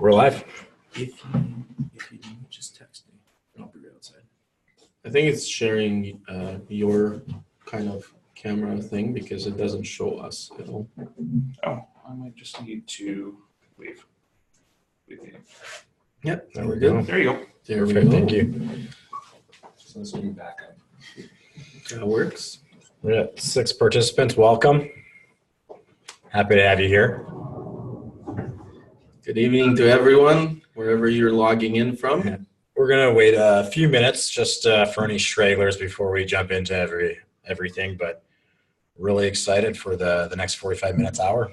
We're live. If you just text me, I'll be right outside. I think it's sharing your kind of camera thing because it doesn't show us at all. Oh, I might just need to leave. Yep, There we go. There you go. There we go. Thank you. So let's bring back up. That works. We got 6 participants. Welcome. Happy to have you here. Good evening to everyone, wherever you're logging in from. We're going to wait a few minutes just for any stragglers before we jump into everything, but really excited for the next 45 minutes, hour.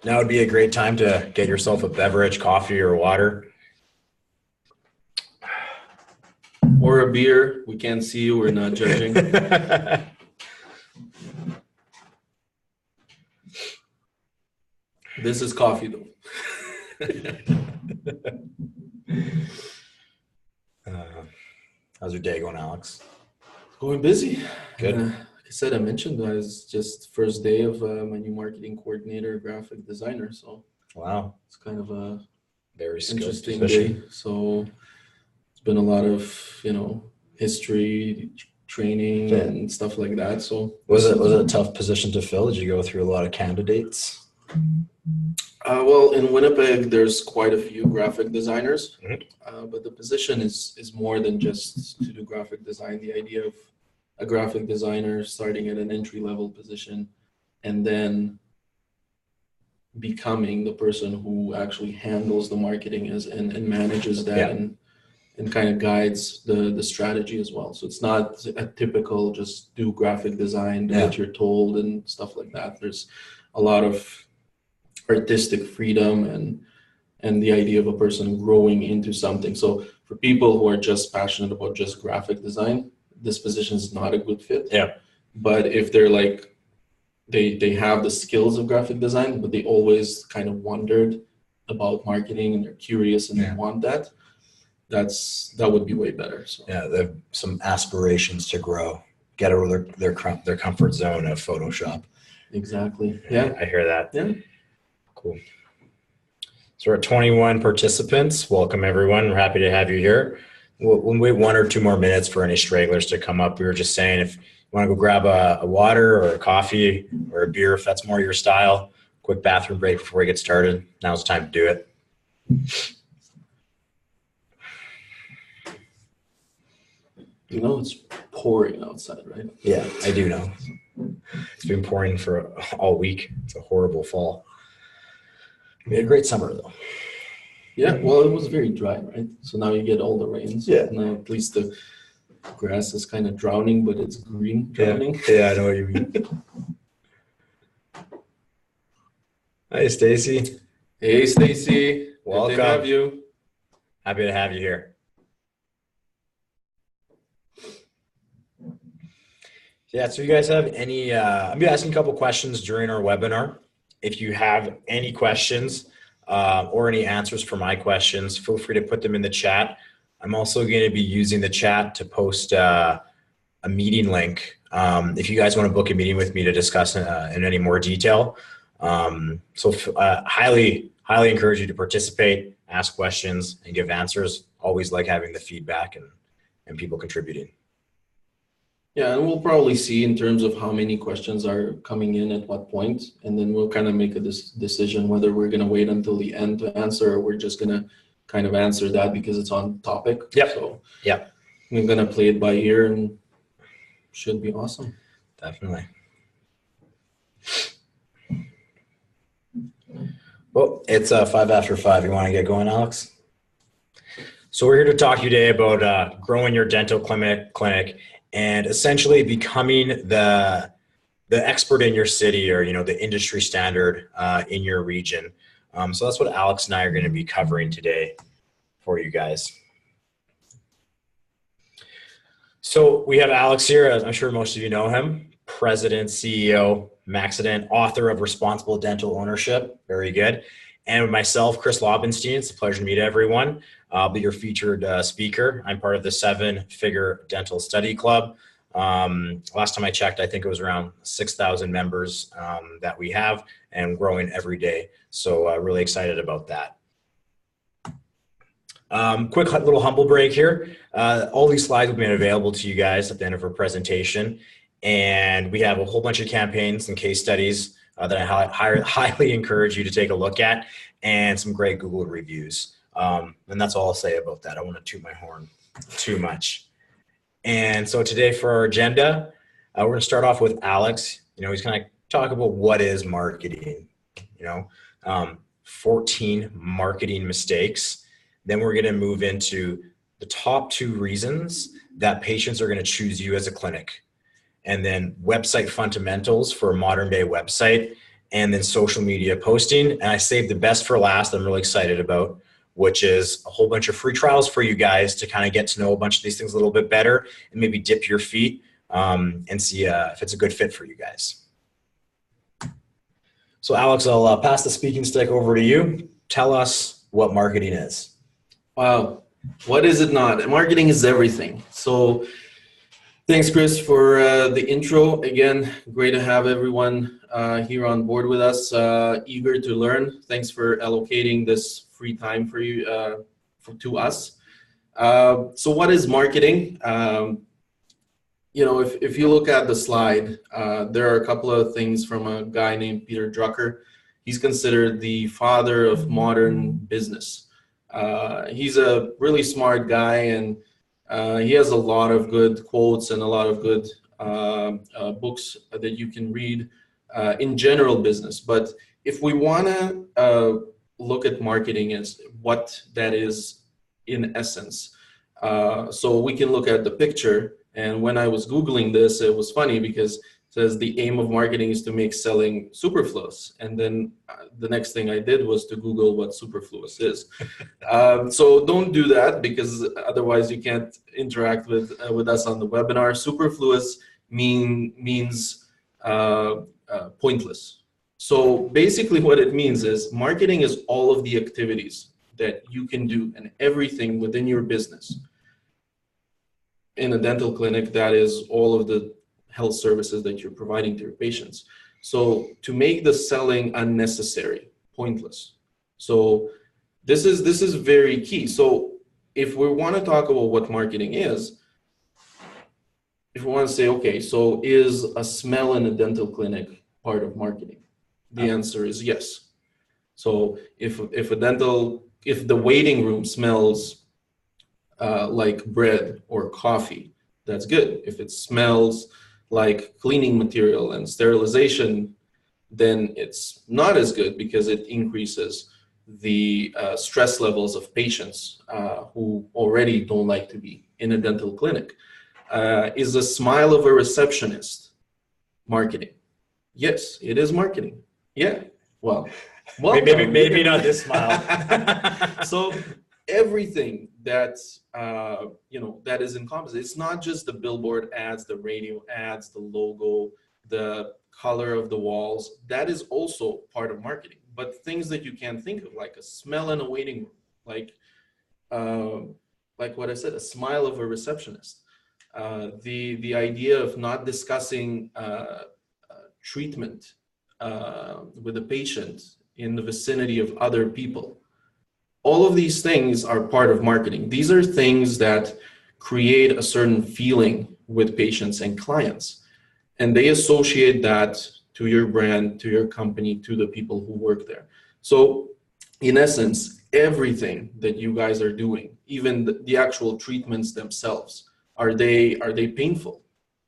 Now would be a great time to get yourself a beverage, coffee or water. Or a beer. We can't see you. We're not judging. This is coffee, though. How's your day going, Alex? Going busy. Good. Like I said, I mentioned I was just first day of my new marketing coordinator, graphic designer. So Wow, it's kind of a very interesting position. day. So it's been a lot of history training and stuff like that. So Was it a tough position to fill? Did you go through a lot of candidates? Well, in Winnipeg, there's quite a few graphic designers, Mm-hmm. but the position is more than just to do graphic design. The idea of a graphic designer starting at an entry-level position and then becoming the person who actually handles the marketing and manages that and kind of guides the strategy as well. So it's not a typical just do graphic design, do what you're told and stuff like that. There's a lot of artistic freedom and the idea of a person growing into something. So for people who are just passionate about just graphic design, this position is not a good fit. Yeah. But if they're like, they have the skills of graphic design, but they always kind of wondered about marketing and they're curious and they want that, that would be way better. So yeah, they have some aspirations to grow, get out of their comfort zone of Photoshop. Exactly. Yeah. I hear that. Yeah. Cool. So we're at 21 participants. Welcome, everyone. We're happy to have you here. We'll wait 1 or 2 more minutes for any stragglers to come up. We were just saying if you want to go grab a water or a coffee or a beer, if that's more your style, quick bathroom break before we get started. Now's the time to do it. You know, it's pouring outside, right? Yeah, I do know. It's been pouring for all week. It's a horrible fall. We had a great summer, though. Yeah, well, it was very dry, right? So now you get all the rains. Yeah. Now at least the grass is kind of drowning, but it's green drowning. Yeah, I know what you mean. Hi, Stacy. Hey, Stacy. Welcome. Good to have you. Happy to have you here. Yeah, so you guys have any, I'm going to be asking a couple questions during our webinar. If you have any questions or any answers for my questions, feel free to put them in the chat. I'm also going to be using the chat to post a meeting link if you guys want to book a meeting with me to discuss in any more detail. So highly encourage you to participate, ask questions, and give answers. Always like having the feedback and people contributing. Yeah, and we'll probably see in terms of how many questions are coming in at what point, and then we'll kind of make a decision whether we're going to wait until the end to answer or we're just going to kind of answer that because it's on topic. Yep. So yep. we're going to play it by ear and should be awesome. Definitely. Well, it's 5 after 5. You want to get going, Alex? So we're here to talk to you today about growing your dental clinic and essentially becoming the expert in your city or, the industry standard in your region. So that's what Alex and I are going to be covering today for you guys. So we have Alex here, as I'm sure most of you know him, president, CEO, Maxident, author of Responsible Dental Ownership. Very good. And myself, Chris Lobenstein. It's a pleasure to meet everyone. I'll be your featured speaker. I'm part of the 7-Figure Dental Study Club. Last time I checked, I think it was around 6,000 members that we have, and growing every day. So really excited about that. Quick little humble break here. All these slides will be available to you guys at the end of our presentation. And we have a whole bunch of campaigns and case studies that I highly encourage you to take a look at, and some great Google reviews. And that's all I'll say about that. I don't want to toot my horn too much. And so today for our agenda, we're going to start off with Alex. He's going to talk about what is marketing, 14 marketing mistakes. Then we're going to move into the top 2 reasons that patients are going to choose you as a clinic. And then website fundamentals for a modern day website, and then social media posting. And I saved the best for last, I'm really excited about, which is a whole bunch of free trials for you guys to kind of get to know a bunch of these things a little bit better, and maybe dip your feet and see if it's a good fit for you guys. So Alex, I'll pass the speaking stick over to you. Tell us what marketing is. Wow, what is it not? Marketing is everything. So thanks, Chris, for the intro. Again, great to have everyone here on board with us, eager to learn. Thanks for allocating this free time for you, to us. So what is marketing? If you look at the slide, there are a couple of things from a guy named Peter Drucker. He's considered the father of modern business. He's a really smart guy, and he has a lot of good quotes and a lot of good books that you can read in general business. But if we want to look at marketing as what that is in essence, so we can look at the picture. And when I was Googling this, it was funny because it says the aim of marketing is to make selling superfluous. And then the next thing I did was to Google what superfluous is. So don't do that, because otherwise you can't interact with us on the webinar. Superfluous means pointless. So basically what it means is marketing is all of the activities that you can do and everything within your business. In a dental clinic, that is all of the health services that you're providing to your patients. So to make the selling unnecessary, pointless. So this is very key. So if we want to talk about what marketing is, if we want to say, okay, so is a smell in a dental clinic part of marketing? The answer is yes. So if the waiting room smells like bread or coffee, that's good. If it smells like cleaning material and sterilization, then it's not as good, because it increases the stress levels of patients who already don't like to be in a dental clinic. Is the smile of a receptionist marketing? Yes, it is marketing. Yeah, well, maybe not this smile. So everything that that is encompassed. It's not just the billboard ads, the radio ads, the logo, the color of the walls. That is also part of marketing. But things that you can't think of, like a smell in a waiting room, like what I said, a smile of a receptionist, the idea of not discussing treatment with a patient in the vicinity of other people. All of these things are part of marketing. These are things that create a certain feeling with patients and clients, and they associate that to your brand, to your company, to the people who work there. So in essence, everything that you guys are doing, even the actual treatments themselves, are they painful?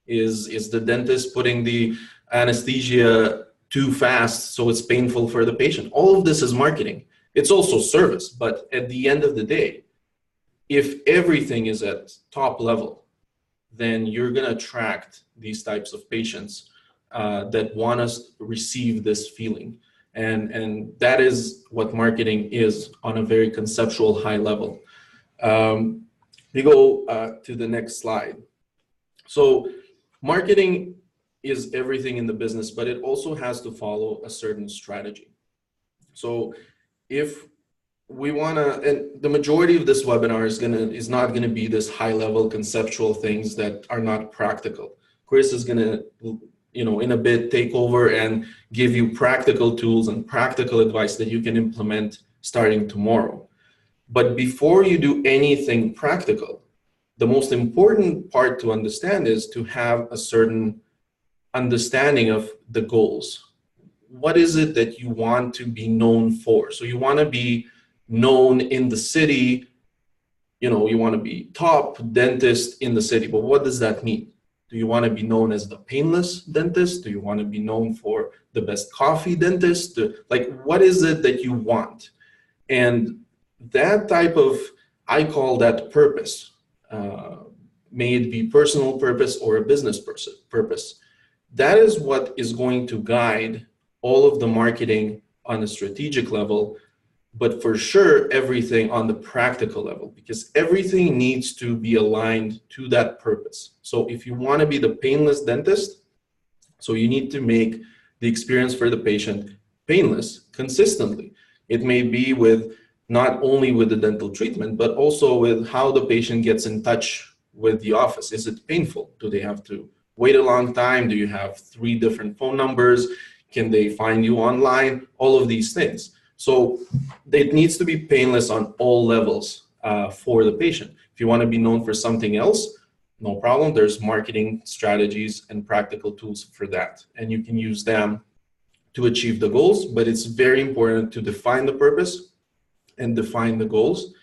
Is the dentist putting the anesthesia too fast so it's painful for the patient? All of this is marketing. It's also service, but at the end of the day, if everything is at top level, then you're going to attract these types of patients that want us to receive this feeling. And that is what marketing is on a very conceptual high level. We go to the next slide. So marketing is everything in the business, but it also has to follow a certain strategy. So if we want to, and the majority of this webinar is not going to be this high level conceptual things that are not practical. Chris is going to, in a bit take over and give you practical tools and practical advice that you can implement starting tomorrow. But before you do anything practical, the most important part to understand is to have a certain understanding of the goals. What is it that you want to be known for? So you want to be known in the city, you want to be top dentist in the city, but what does that mean? Do you want to be known as the painless dentist? Do you want to be known for the best coffee dentist? What is it that you want? And that type of, I call that purpose, may it be personal purpose or a business purpose. That is what is going to guide all of the marketing on a strategic level, but for sure everything on the practical level, because everything needs to be aligned to that purpose. So if you want to be the painless dentist, so you need to make the experience for the patient painless consistently. It may be with not only with the dental treatment, but also with how the patient gets in touch with the office. Is it painful? Do they have to wait a long time? Do you have 3 different phone numbers? Can they find you online? All of these things. So it needs to be painless on all levels for the patient. If you want to be known for something else, no problem. There's marketing strategies and practical tools for that. And you can use them to achieve the goals, but it's very important to define the purpose and define the goals,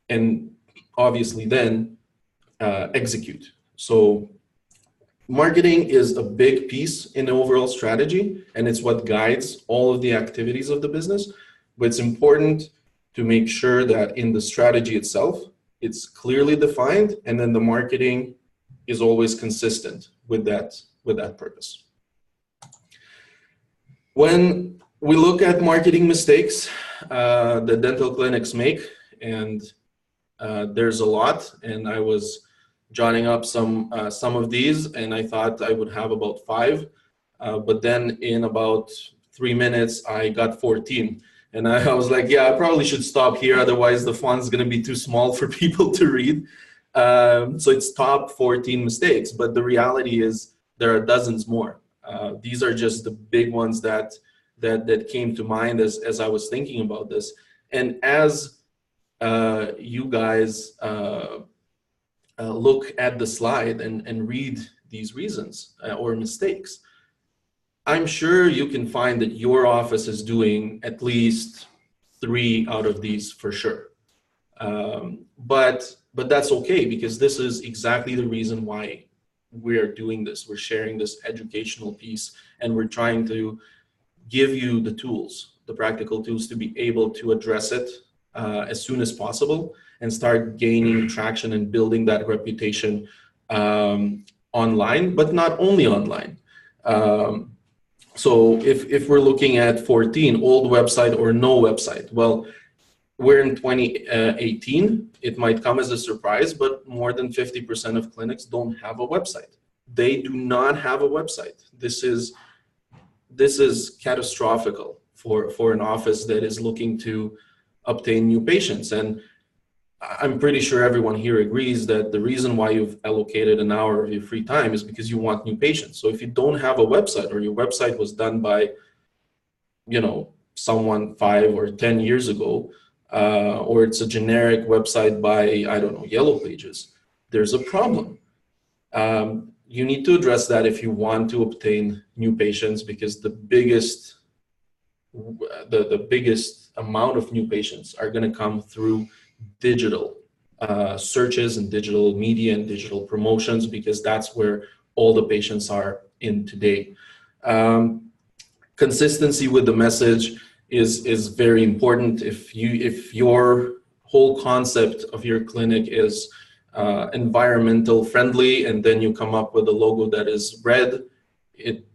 and obviously then execute. So marketing is a big piece in the overall strategy, and it's what guides all of the activities of the business. But it's important to make sure that in the strategy itself, it's clearly defined, and then the marketing is always consistent with that purpose. When we look at marketing mistakes that dental clinics make, and there's a lot, and I was jotting up some of these, and I thought I would have about 5, but then in about 3 minutes, I got 14. And I was like, yeah, I probably should stop here. Otherwise, the font's going to be too small for people to read. So it's top 14 mistakes. But the reality is there are dozens more. These are just the big ones that came to mind as I was thinking about this. And as you guys look at the slide and read these reasons or mistakes, I'm sure you can find that your office is doing at least 3 out of these for sure. But that's okay, because this is exactly the reason why we're doing this. We're sharing this educational piece, and we're trying to give you the tools, the practical tools to be able to address it as soon as possible and start gaining traction and building that reputation online, but not only online. So if we're looking at 14, old website or no website, well, we're in 2018. It might come as a surprise, but more than 50% of clinics don't have a website. They do not have a website. This is catastrophical for an office that is looking to obtain new patients. And I'm pretty sure everyone here agrees that the reason why you've allocated an hour of your free time is because you want new patients. So if you don't have a website, or your website was done by, someone 5 or 10 years ago, or it's a generic website by, I don't know, Yellow Pages, there's a problem. You need to address that if you want to obtain new patients, because the biggest amount of new patients are going to come through digital searches and digital media and digital promotions, because that's where all the patients are in today. Consistency with the message is very important. If your whole concept of your clinic is environmental friendly, and then you come up with a logo that is red,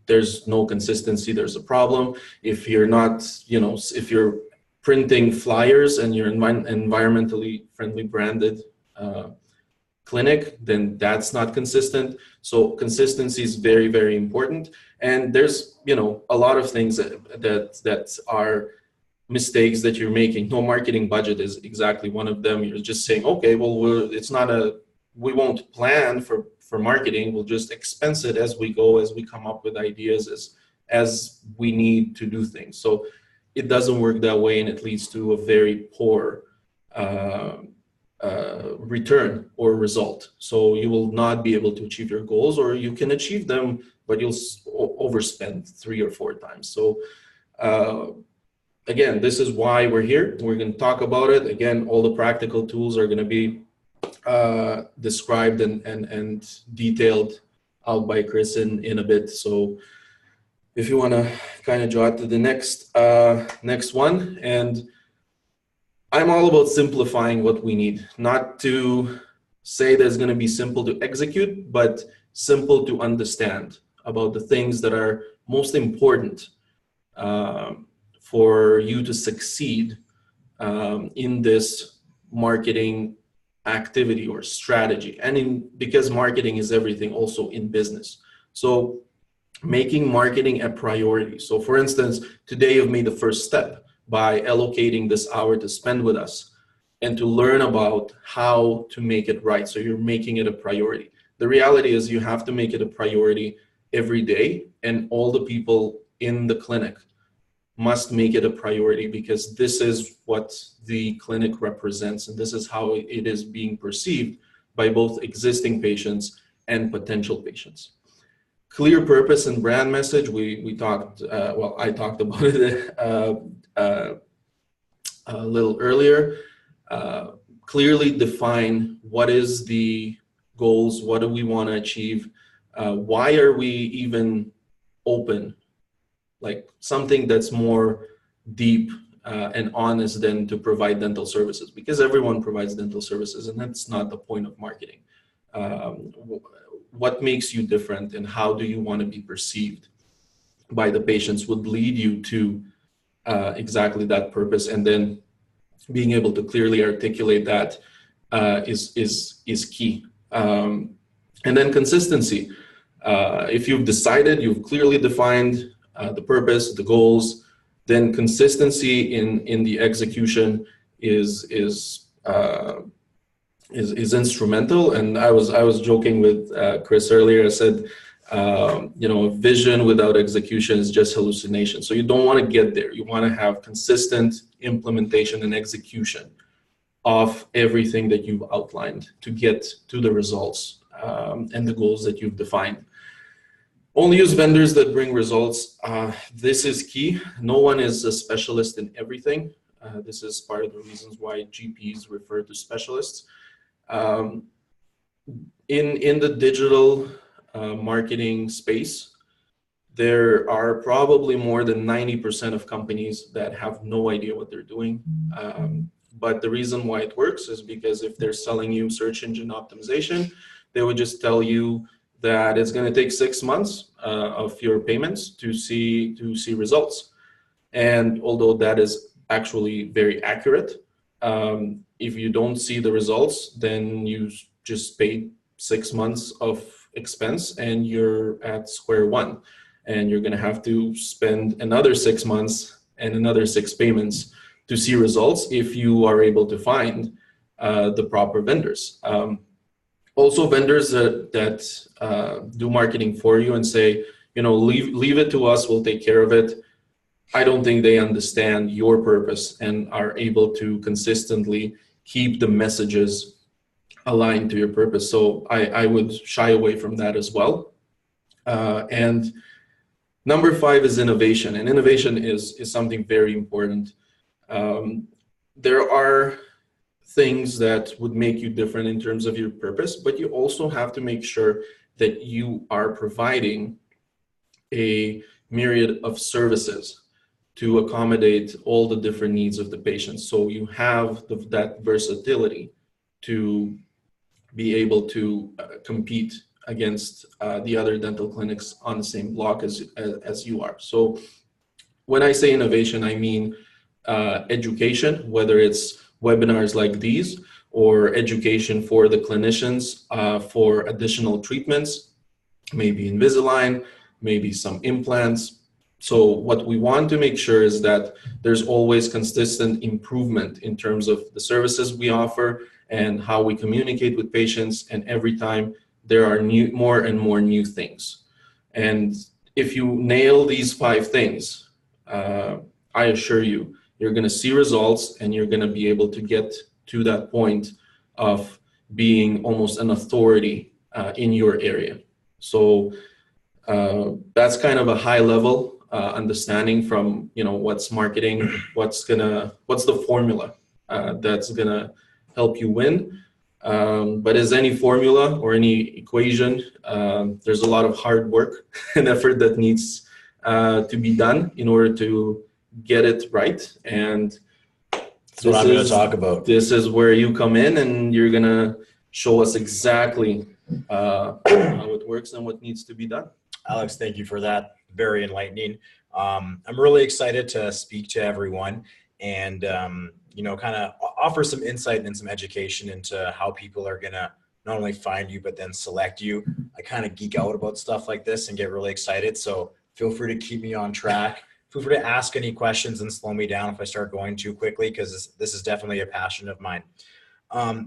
there's no consistency, there's a problem. If you're not, if you're printing flyers and you're environmentally friendly branded clinic, then that's not consistent. So consistency is very, very important. And there's, a lot of things that are mistakes that you're making. No marketing budget is exactly one of them. You're just saying, okay, well, we won't plan for marketing. We'll just expense it as we go, as we come up with ideas, as we need to do things. So it doesn't work that way, and it leads to a very poor return or result. So you will not be able to achieve your goals, or you can achieve them, but you'll overspend 3 or 4 times. So again, this is why we're here. We're going to talk about it. Again, all the practical tools are going to be described and detailed out by Chris in a bit. So if you want to kind of jot to the next one. And I'm all about simplifying what we need, not to say that it's going to be simple to execute, but simple to understand about the things that are most important for you to succeed in this marketing activity or strategy. And because marketing is everything also in business. So making marketing a priority. So for instance, today you've made the first step by allocating this hour to spend with us and to learn about how to make it right. So you're making it a priority. The reality is you have to make it a priority every day, and all the people in the clinic must make it a priority, because this is what the clinic represents, and this is how it is being perceived by both existing patients and potential patients. Clear purpose and brand message. We talked, I talked about it a little earlier. Clearly define what is the goals, what do we want to achieve, why are we even open, like something that's more deep and honest than to provide dental services, because everyone provides dental services, and that's not the point of marketing. What makes you different, and how do you want to be perceived by the patients would lead you to exactly that purpose, and then being able to clearly articulate that is key. And then consistency. If you've decided, you've clearly defined the purpose, the goals, then consistency in the execution is instrumental. And I was joking with Chris earlier. I said, vision without execution is just hallucination. So you don't want to get there. You want to have consistent implementation and execution of everything that you've outlined to get to the results and the goals that you've defined. Only use vendors that bring results. This is key. No one is a specialist in everything. This is part of the reasons why GPs refer to specialists. In the digital marketing space, there are probably more than 90% of companies that have no idea what they're doing. But the reason why it works is because if they're selling you search engine optimization, they would just tell you that it's going to take 6 months of your payments to see results. And although that is actually very accurate, if you don't see the results, then you just paid 6 months of expense and you're at square one, and you're going to have to spend another 6 months and another 6 payments to see results if you are able to find the proper vendors. Also, vendors that do marketing for you and say, leave it to us, we'll take care of it. I don't think they understand your purpose and are able to consistently keep the messages aligned to your purpose. So I would shy away from that as well. And number 5 is innovation. And innovation is something very important. There are things that would make you different in terms of your purpose, but you also have to make sure that you are providing a myriad of services to accommodate all the different needs of the patient. So you have that versatility to be able to compete against the other dental clinics on the same block as you are. So when I say innovation, I mean education, whether it's webinars like these or education for the clinicians for additional treatments, maybe Invisalign, maybe some implants, So what we want to make sure is that there's always consistent improvement in terms of the services we offer and how we communicate with patients. And every time there are more and more new things. And if you nail these 5 things, I assure you, you're going to see results and you're going to be able to get to that point of being almost an authority in your area. So that's kind of a high level understanding from, what's marketing, what's the formula that's gonna help you win. But as any formula or any equation, there's a lot of hard work and effort that needs to be done in order to get it right. And that's what I'm going to talk about. This is where you come in, and you're gonna show us exactly how it works and what needs to be done. Alex, thank you for that. Very enlightening. I'm really excited to speak to everyone and, kind of offer some insight and some education into how people are going to not only find you, but then select you. I kind of geek out about stuff like this and get really excited. So feel free to keep me on track. Feel free to ask any questions and slow me down if I start going too quickly, because this is definitely a passion of mine.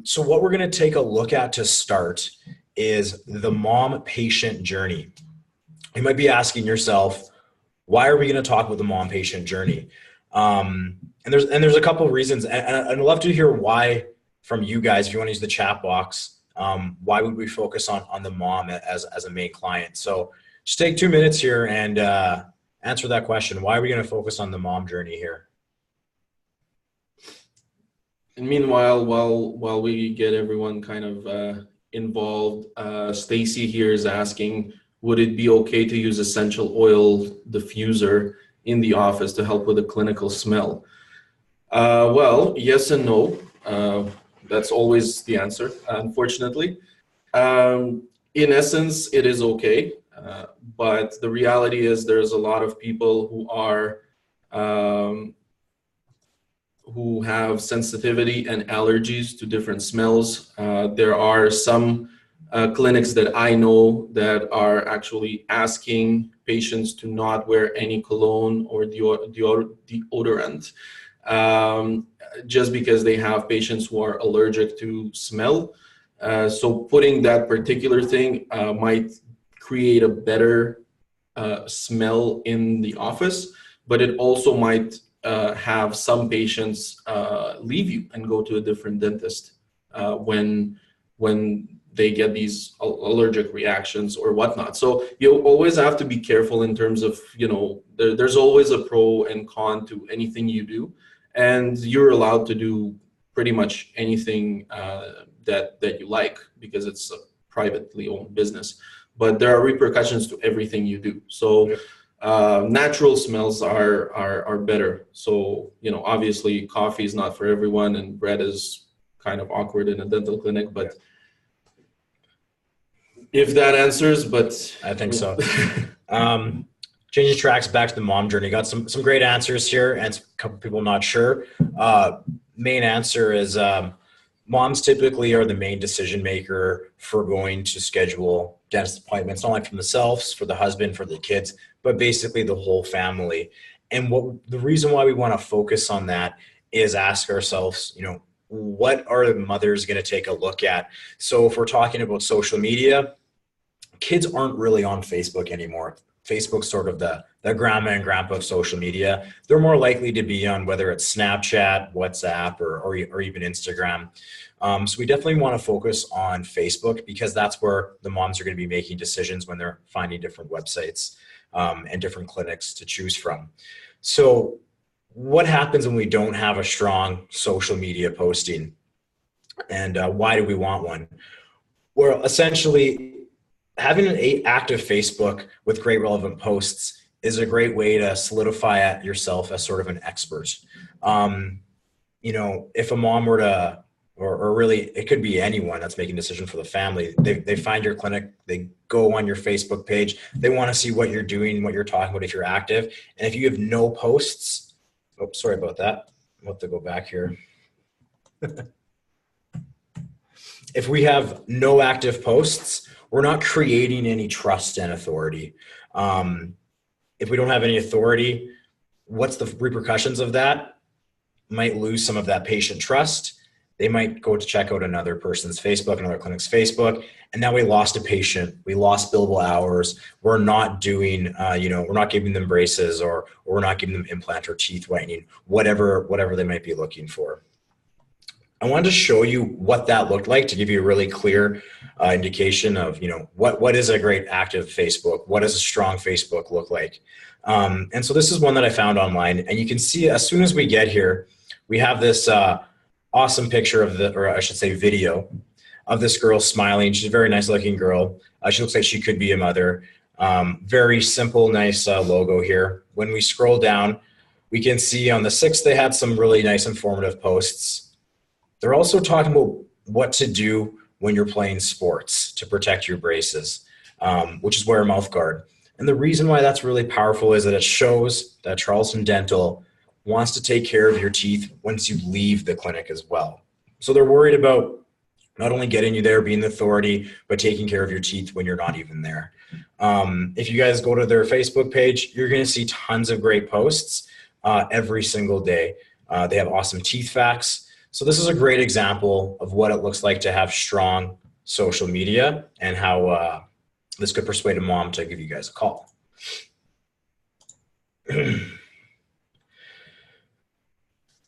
So what we're going to take a look at to start is the mom-patient journey. You might be asking yourself, why are we going to talk about the mom-patient journey? And there's a couple of reasons, and I'd love to hear why from you guys. If you want to use the chat box, why would we focus on the mom as a main client? So just take 2 minutes here and answer that question. Why are we going to focus on the mom journey here? And meanwhile, while we get everyone kind of involved, Stacy here is asking, would it be okay to use essential oil diffuser in the office to help with the clinical smell? Well, yes and no. That's always the answer, unfortunately. In essence, it is okay. But the reality is there's a lot of people who have sensitivity and allergies to different smells. There are some clinics that I know that are actually asking patients to not wear any cologne or deodorant just because they have patients who are allergic to smell. So putting that particular thing might create a better smell in the office, but it also might have some patients leave you and go to a different dentist when they get these allergic reactions or whatnot. So you always have to be careful in terms of, there's always a pro and con to anything you do, and you're allowed to do pretty much anything that you like because it's a privately owned business. But there are repercussions to everything you do. So natural smells are better. So, obviously coffee is not for everyone, and bread is kind of awkward in a dental clinic, but if that answers, but I think so. Changing tracks back to the mom journey. Got some great answers here, and a couple people not sure. Main answer is moms typically are the main decision maker for going to schedule dentist appointments, not only for themselves, for the husband, for the kids, but basically the whole family. And the reason why we want to focus on that is ask ourselves, what are the mothers going to take a look at? So if we're talking about social media, kids aren't really on Facebook anymore. Facebook's sort of the grandma and grandpa of social media. They're more likely to be on whether it's Snapchat, WhatsApp, or even Instagram. So we definitely want to focus on Facebook because that's where the moms are going to be making decisions when they're finding different websites and different clinics to choose from. So what happens when we don't have a strong social media posting? And why do we want one? Well, essentially, having an active Facebook with great relevant posts is a great way to solidify yourself as sort of an expert. If a mom were to, or really it could be anyone that's making a decision for the family, they find your clinic, they go on your Facebook page, they want to see what you're doing, what you're talking about if you're active. And if you have no posts, oh, sorry about that. I'll have to go back here. If we have no active posts, we're not creating any trust and authority. If we don't have any authority, what's the repercussions of that? Might lose some of that patient trust. They might go to check out another person's Facebook, another clinic's Facebook, and now we lost a patient. We lost billable hours. We're not doing, we're not giving them braces, or we're not giving them implant or teeth whitening, whatever they might be looking for. I wanted to show you what that looked like to give you a really clear indication of, what is a great active Facebook? What does a strong Facebook look like? And so this is one that I found online, and you can see as soon as we get here, we have this awesome picture of video of this girl smiling. She's a very nice looking girl. She looks like she could be a mother. Very simple, nice logo here. When we scroll down, we can see on the 6th, they had some really nice informative posts. They're also talking about what to do when you're playing sports to protect your braces, which is wear a mouth guard. And the reason why that's really powerful is that it shows that Charleston Dental wants to take care of your teeth once you leave the clinic as well. So they're worried about not only getting you there, being the authority, but taking care of your teeth when you're not even there. If you guys go to their Facebook page, you're going to see tons of great posts every single day. They have awesome teeth facts. So this is a great example of what it looks like to have strong social media, and how this could persuade a mom to give you guys a call. The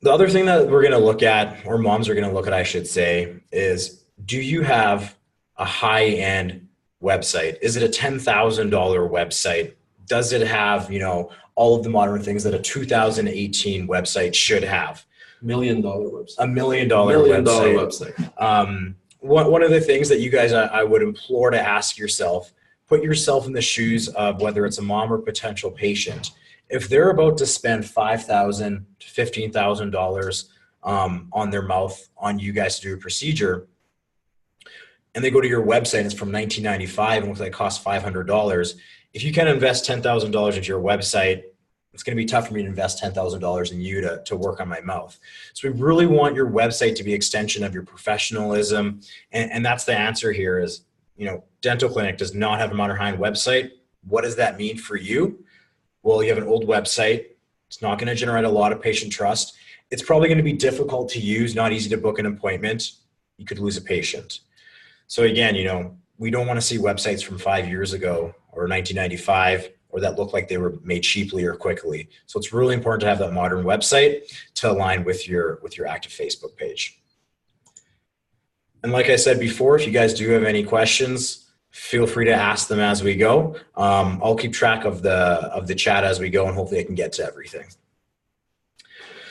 other thing that we're going to look at, or moms are going to look at, I should say, is, do you have a high-end website? Is it a $10,000 website? Does it have, all of the modern things that a 2018 website should have? $1 million website. $1 million website. One of the things that you guys, I would implore to ask yourself, put yourself in the shoes of whether it's a mom or potential patient. If they're about to spend $5,000 to $15,000 on their mouth on you guys to do a procedure, and they go to your website and it's from 1995 and looks like it costs $500, if you can invest $10,000 into your website, it's going to be tough for me to invest $10,000 in you to work on my mouth. So we really want your website to be an extension of your professionalism. And that's the answer here is, dental clinic does not have a modern high-end website. What does that mean for you? Well, you have an old website. It's not going to generate a lot of patient trust. It's probably going to be difficult to use, not easy to book an appointment. You could lose a patient. So again, we don't want to see websites from 5 years ago or 1995, or that look like they were made cheaply or quickly. So it's really important to have that modern website to align with your active Facebook page. And like I said before, if you guys do have any questions, feel free to ask them as we go. I'll keep track of the chat as we go, and hopefully I can get to everything.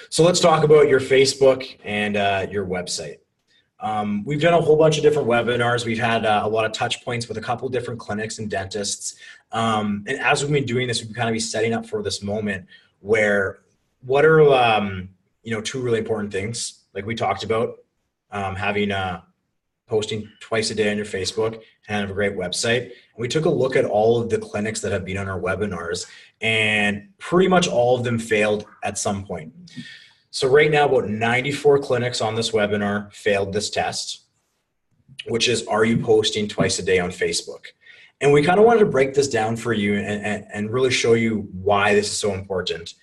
So let's talk about your Facebook and your website. We've done a whole bunch of different webinars. We've had a lot of touch points with a couple different clinics and dentists. And as we've been doing this, we can kind of be setting up for this moment where what are, two really important things, like we talked about, having posting twice a day on your Facebook and have a great website. And we took a look at all of the clinics that have been on our webinars, and pretty much all of them failed at some point. So right now, about 94 clinics on this webinar failed this test, which is, are you posting twice a day on Facebook? And we kind of wanted to break this down for you and really show you why this is so important.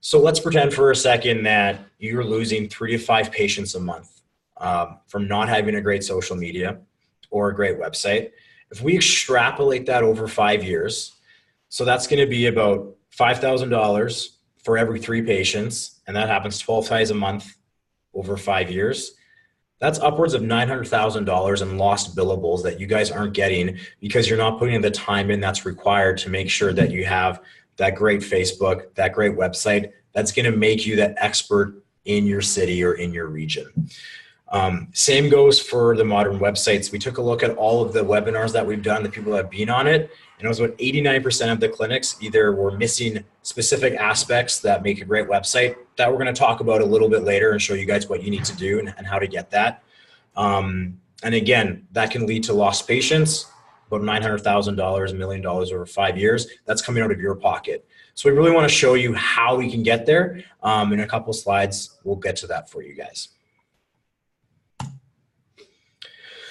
So let's pretend for a second that you're losing 3 to 5 patients a month from not having a great social media or a great website. If we extrapolate that over 5 years, so that's going to be about $5,000 for every 3 patients, and that happens 12 times a month over 5 years. That's upwards of $900,000 in lost billables that you guys aren't getting because you're not putting the time in that's required to make sure that you have that great Facebook, that great website that's going to make you that expert in your city or in your region. Same goes for the modern websites. We took a look at all of the webinars that we've done, the people that have been on it, and it was about 89% of the clinics either were missing specific aspects that make a great website that we're going to talk about a little bit later and show you guys what you need to do and how to get that. And again, that can lead to lost patients, about $900,000, $1 million over 5 years. That's coming out of your pocket. So we really want to show you how we can get there. In a couple slides, we'll get to that for you guys.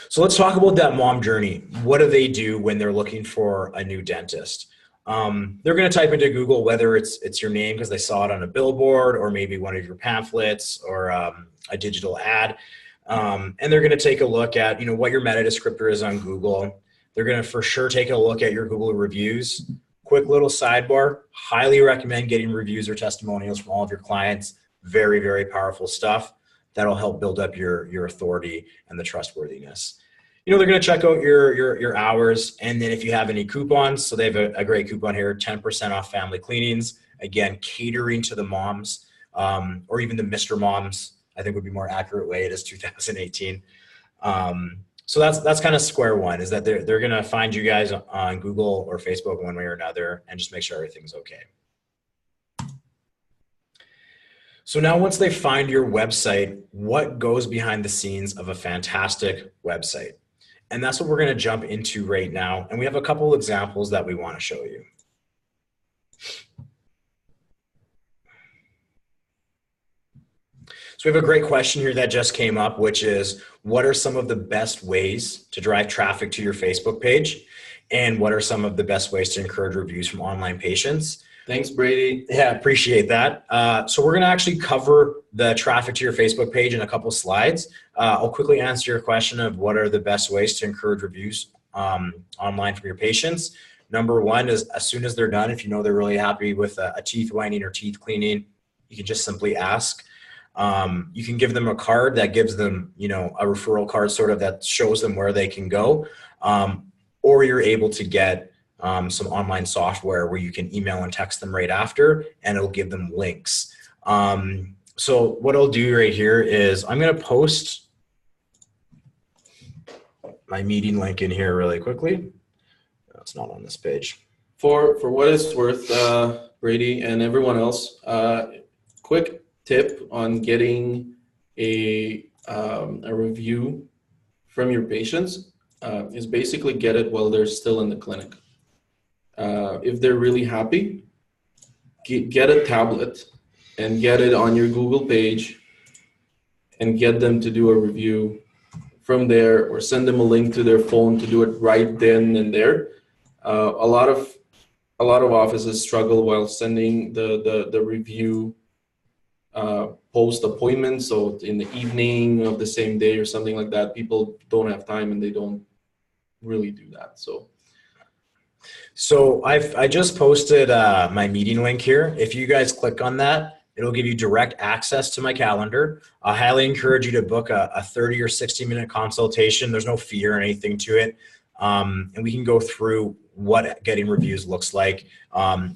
So let's talk about that mom journey. What do they do when they're looking for a new dentist? They're going to type into Google whether it's your name because they saw it on a billboard or maybe one of your pamphlets or a digital ad. And they're going to take a look at, what your meta descriptor is on Google. They're going to for sure take a look at your Google reviews. Quick little sidebar, highly recommend getting reviews or testimonials from all of your clients. Very, very powerful stuff. That'll help build up your authority and the trustworthiness. They're going to check out your hours, and then if you have any coupons, so they have a great coupon here, 10% off family cleanings. Again, catering to the moms, or even the Mr. Moms, I think would be more accurate way. It is 2018. So that's kind of square one, is that they're going to find you guys on Google or Facebook one way or another and just make sure everything's okay. So now once they find your website, what goes behind the scenes of a fantastic website? And that's what we're going to jump into right now. And we have a couple of examples that we want to show you. So we have a great question here that just came up, which is, what are some of the best ways to drive traffic to your Facebook page? And what are some of the best ways to encourage reviews from online patients? Thanks, Brady. Yeah, appreciate that. So we're going to actually cover the traffic to your Facebook page in a couple slides. I'll quickly answer your question of what are the best ways to encourage reviews online from your patients. Number one is, as soon as they're done, if you know they're really happy with a teeth whitening or teeth cleaning, you can just simply ask. You can give them a card that gives them, a referral card sort of that shows them where they can go. Or you're able to get some online software where you can email and text them right after, and it'll give them links. So what I'll do right here is I'm going to post my meeting link in here really quickly. It's not on this page. For what it's worth, Brady and everyone else, quick tip on getting a review from your patients is basically get it while they're still in the clinic. If they're really happy, get a tablet and get it on your Google page and get them to do a review from there, or send them a link to their phone to do it right then and there. A lot of offices struggle while sending the review post appointment, so in the evening of the same day or something like that. People don't have time and they don't really do that. So I just posted my meeting link here. If you guys click on that, it'll give you direct access to my calendar. I highly encourage you to book a 30 or 60-minute consultation. There's no fee or anything to it. And we can go through what getting reviews looks like,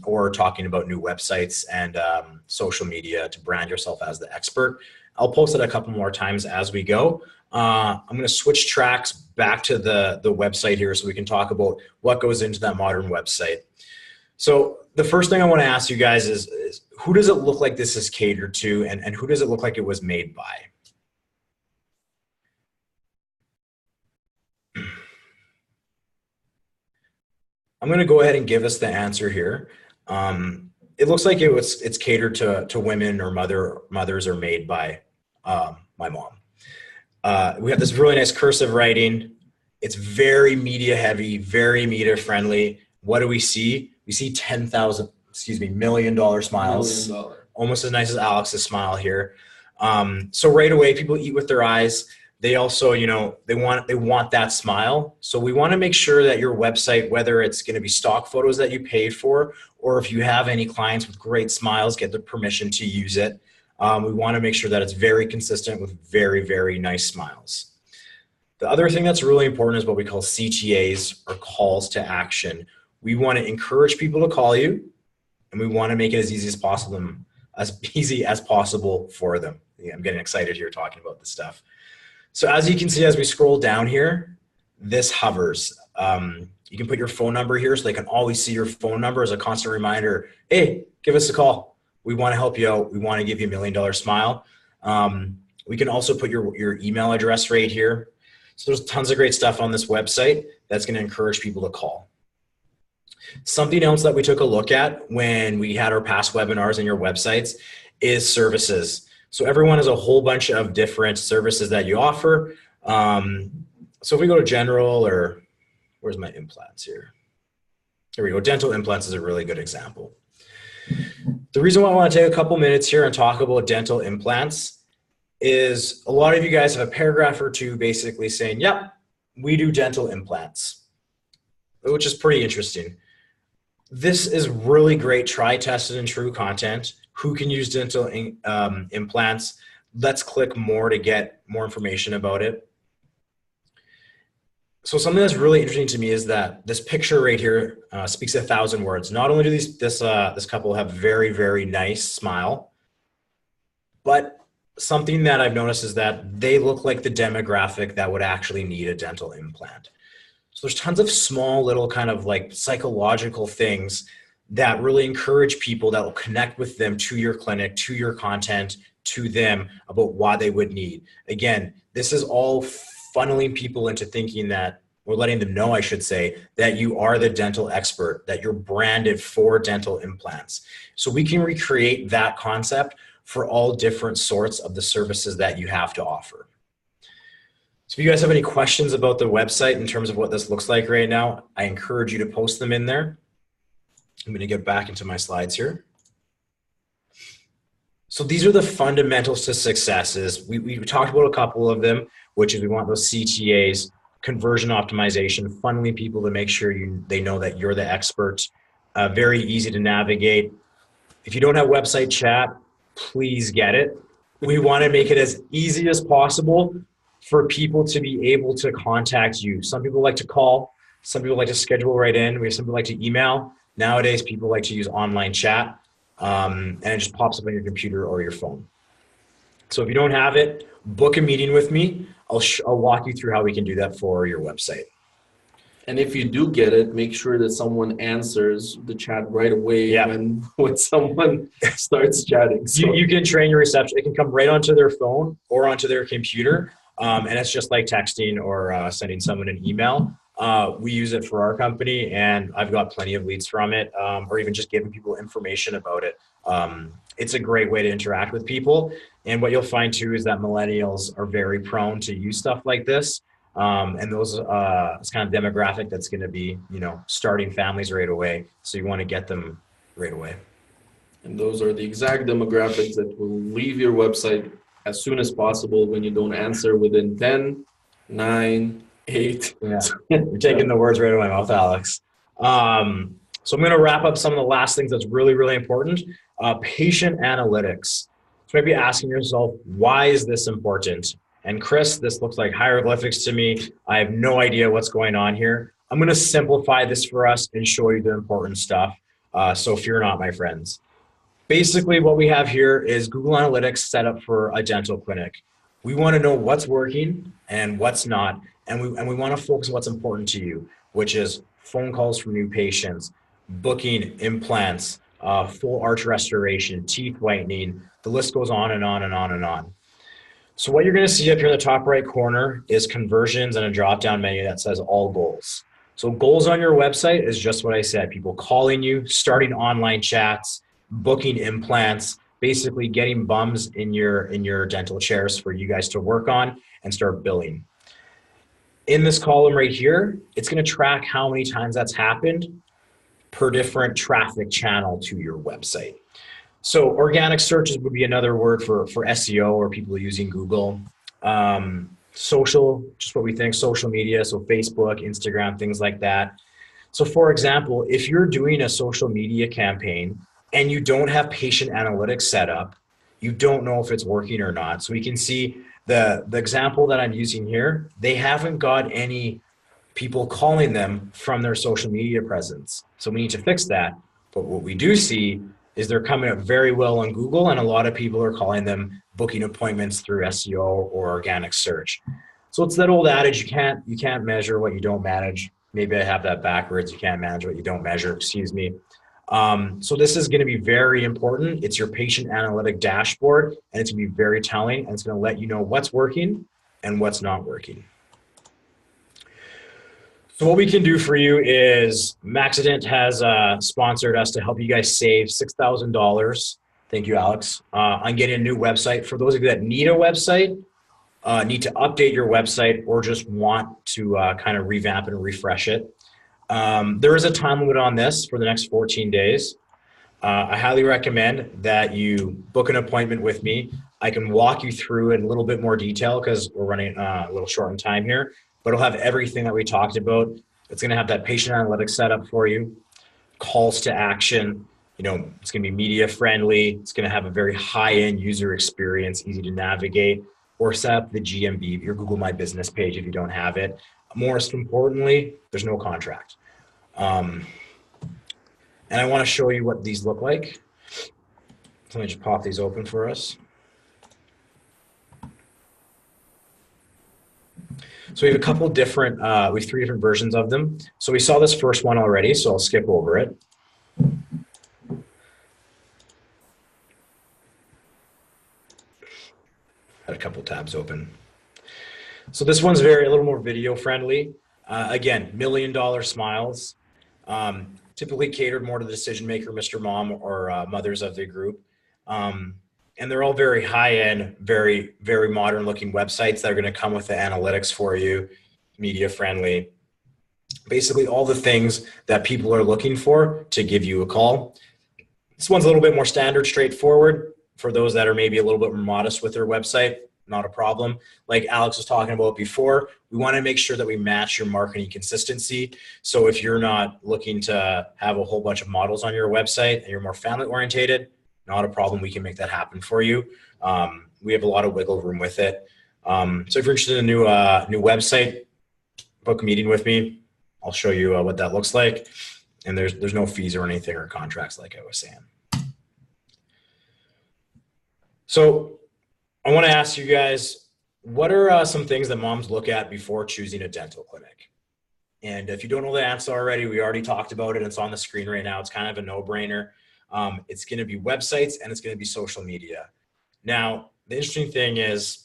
or talking about new websites and social media to brand yourself as the expert. I'll post it a couple more times as we go. I'm going to switch tracks back to the website here so we can talk about what goes into that modern website. So the first thing I want to ask you guys is who does it look like this is catered to, and who does it look like it was made by? I'm going to go ahead and give us the answer here. It looks like it's catered to women or mothers, or made by my mom. We have this really nice cursive writing. It's very media heavy, very media friendly. What do we see? We see $10 million smiles. Almost as nice as Alex's smile here. So right away, people eat with their eyes. They also, they want that smile. So we want to make sure that your website, whether it's going to be stock photos that you paid for, or if you have any clients with great smiles, get the permission to use it. We want to make sure that it's very consistent with very, very nice smiles. The other thing that's really important is what we call CTAs, or calls to action. We want to encourage people to call you, and we want to make it as easy as possible for them. Yeah, I'm getting excited here talking about this stuff. So as you can see, as we scroll down here, this hovers. You can put your phone number here so they can always see your phone number as a constant reminder. Hey, give us a call. We want to help you out. We want to give you $1 million smile. We can also put your email address right here. So there's tons of great stuff on this website that's going to encourage people to call. Something else that we took a look at when we had our past webinars in your websites is services. So everyone has a whole bunch of different services that you offer. So if we go to general, or where's my implants here? There we go. Dental implants is a really good example. The reason why I want to take a couple minutes here and talk about dental implants is a lot of you guys have a paragraph or two basically saying, yep, we do dental implants, which is pretty interesting. This is really great try, tested, and true content. Who can use dental implants? Let's click more to get more information about it. So something that's really interesting to me is that this picture right here speaks 1,000 words. Not only do this couple have very, very nice smile, but something that I've noticed is that they look like the demographic that would actually need a dental implant. So there's tons of small little kind of like psychological things that really encourage people, that will connect with them to your clinic, to your content, to them about why they would need. Again, this is all funneling people into thinking that, or letting them know, I should say, that you are the dental expert, that you're branded for dental implants. So we can recreate that concept for all different sorts of the services that you have to offer. So if you guys have any questions about the website in terms of what this looks like right now, I encourage you to post them in there. I'm going to get back into my slides here. So these are the fundamentals to successes. We talked about a couple of them, which is we want those CTAs, conversion optimization, funneling people to make sure they know that you're the expert. Very easy to navigate. If you don't have website chat, please get it. We want to make it as easy as possible for people to be able to contact you. Some people like to call, some people like to schedule right in. We have some people like to email. Nowadays, people like to use online chat, and it just pops up on your computer or your phone. So if you don't have it, book a meeting with me. I'll walk you through how we can do that for your website. And if you do get it, make sure that someone answers the chat right away when someone starts chatting. So you can train your reception. It can come right onto their phone or onto their computer, and it's just like texting or sending someone an email. We use it for our company, and I've got plenty of leads from it, or even just giving people information about it. It's a great way to interact with people. And what you'll find too is that millennials are very prone to use stuff like this. And those it's kind of demographic that's going to be, starting families right away. So you want to get them right away. And those are the exact demographics that will leave your website as soon as possible when you don't answer within 10, 9, 8. Yeah, you're taking the words right out of my mouth, Alex. So I'm going to wrap up some of the last things that's really, really important. Patient analytics. So maybe asking yourself, why is this important? And Chris, this looks like hieroglyphics to me. I have no idea what's going on here. I'm going to simplify this for us and show you the important stuff. So fear not, my friends. Basically, what we have here is Google Analytics set up for a dental clinic. We want to know what's working and what's not. And we want to focus on what's important to you, which is phone calls from new patients, booking implants, full arch restoration, teeth whitening. The list goes on and on and on and on. So what you're going to see up here in the top right corner is conversions and a drop-down menu that says all goals. So goals on your website is just what I said, people calling you, starting online chats, booking implants, basically getting bums in your dental chairs for you guys to work on and start billing. In this column right here, it's going to track how many times that's happened per different traffic channel to your website. So organic searches would be another word for SEO or people using Google. Social, just what we think, social media, so Facebook, Instagram, things like that. So for example, if you're doing a social media campaign and you don't have patient analytics set up, you don't know if it's working or not. So we can see the example that I'm using here, they haven't got any people calling them from their social media presence. So we need to fix that. But what we do see is they're coming up very well on Google, and a lot of people are calling them, booking appointments through SEO or organic search. So it's that old adage, you can't measure what you don't manage. Maybe I have that backwards. You can't manage what you don't measure, excuse me. So this is going to be very important. It's your patient analytic dashboard, and it's going to be very telling, and it's going to let you know what's working and what's not working. So what we can do for you is Maxident has sponsored us to help you guys save $6,000. Thank you, Alex, on getting a new website. For those of you that need a website, need to update your website, or just want to kind of revamp and refresh it. There is a time limit on this for the next 14 days. I highly recommend that you book an appointment with me. I can walk you through in a little bit more detail because we're running a little short on time here, but it'll have everything that we talked about. It's going to have that patient analytics set up for you, calls to action. You know, it's going to be media friendly. It's going to have a very high-end user experience, easy to navigate, or set up the GMB, your Google My Business page if you don't have it. Most importantly, there's no contract. And I want to show you what these look like. So let me just pop these open for us. So we have a couple different, we have 3 different versions of them. So we saw this first one already, so I'll skip over it. Had a couple tabs open. So this one's a little more video friendly. Again, $1 million smiles. Typically catered more to the decision maker, Mr. Mom or mothers of the group. And they're all very high end, very, very modern looking websites that are going to come with the analytics for you, media friendly. Basically all the things that people are looking for to give you a call. This one's a little bit more standard, straightforward for those that are maybe a little bit more modest with their website. Not a problem. Like Alex was talking about before, we want to make sure that we match your marketing consistency. So if you're not looking to have a whole bunch of models on your website and you're more family orientated, not a problem. We can make that happen for you. We have a lot of wiggle room with it. So if you're interested in a new website, book a meeting with me. I'll show you what that looks like. And there's no fees or anything or contracts like I was saying. So I want to ask you guys, what are some things that moms look at before choosing a dental clinic? And if you don't know the answer already, we already talked about it. It's on the screen right now. It's kind of a no-brainer. It's going to be websites and it's going to be social media. Now, the interesting thing is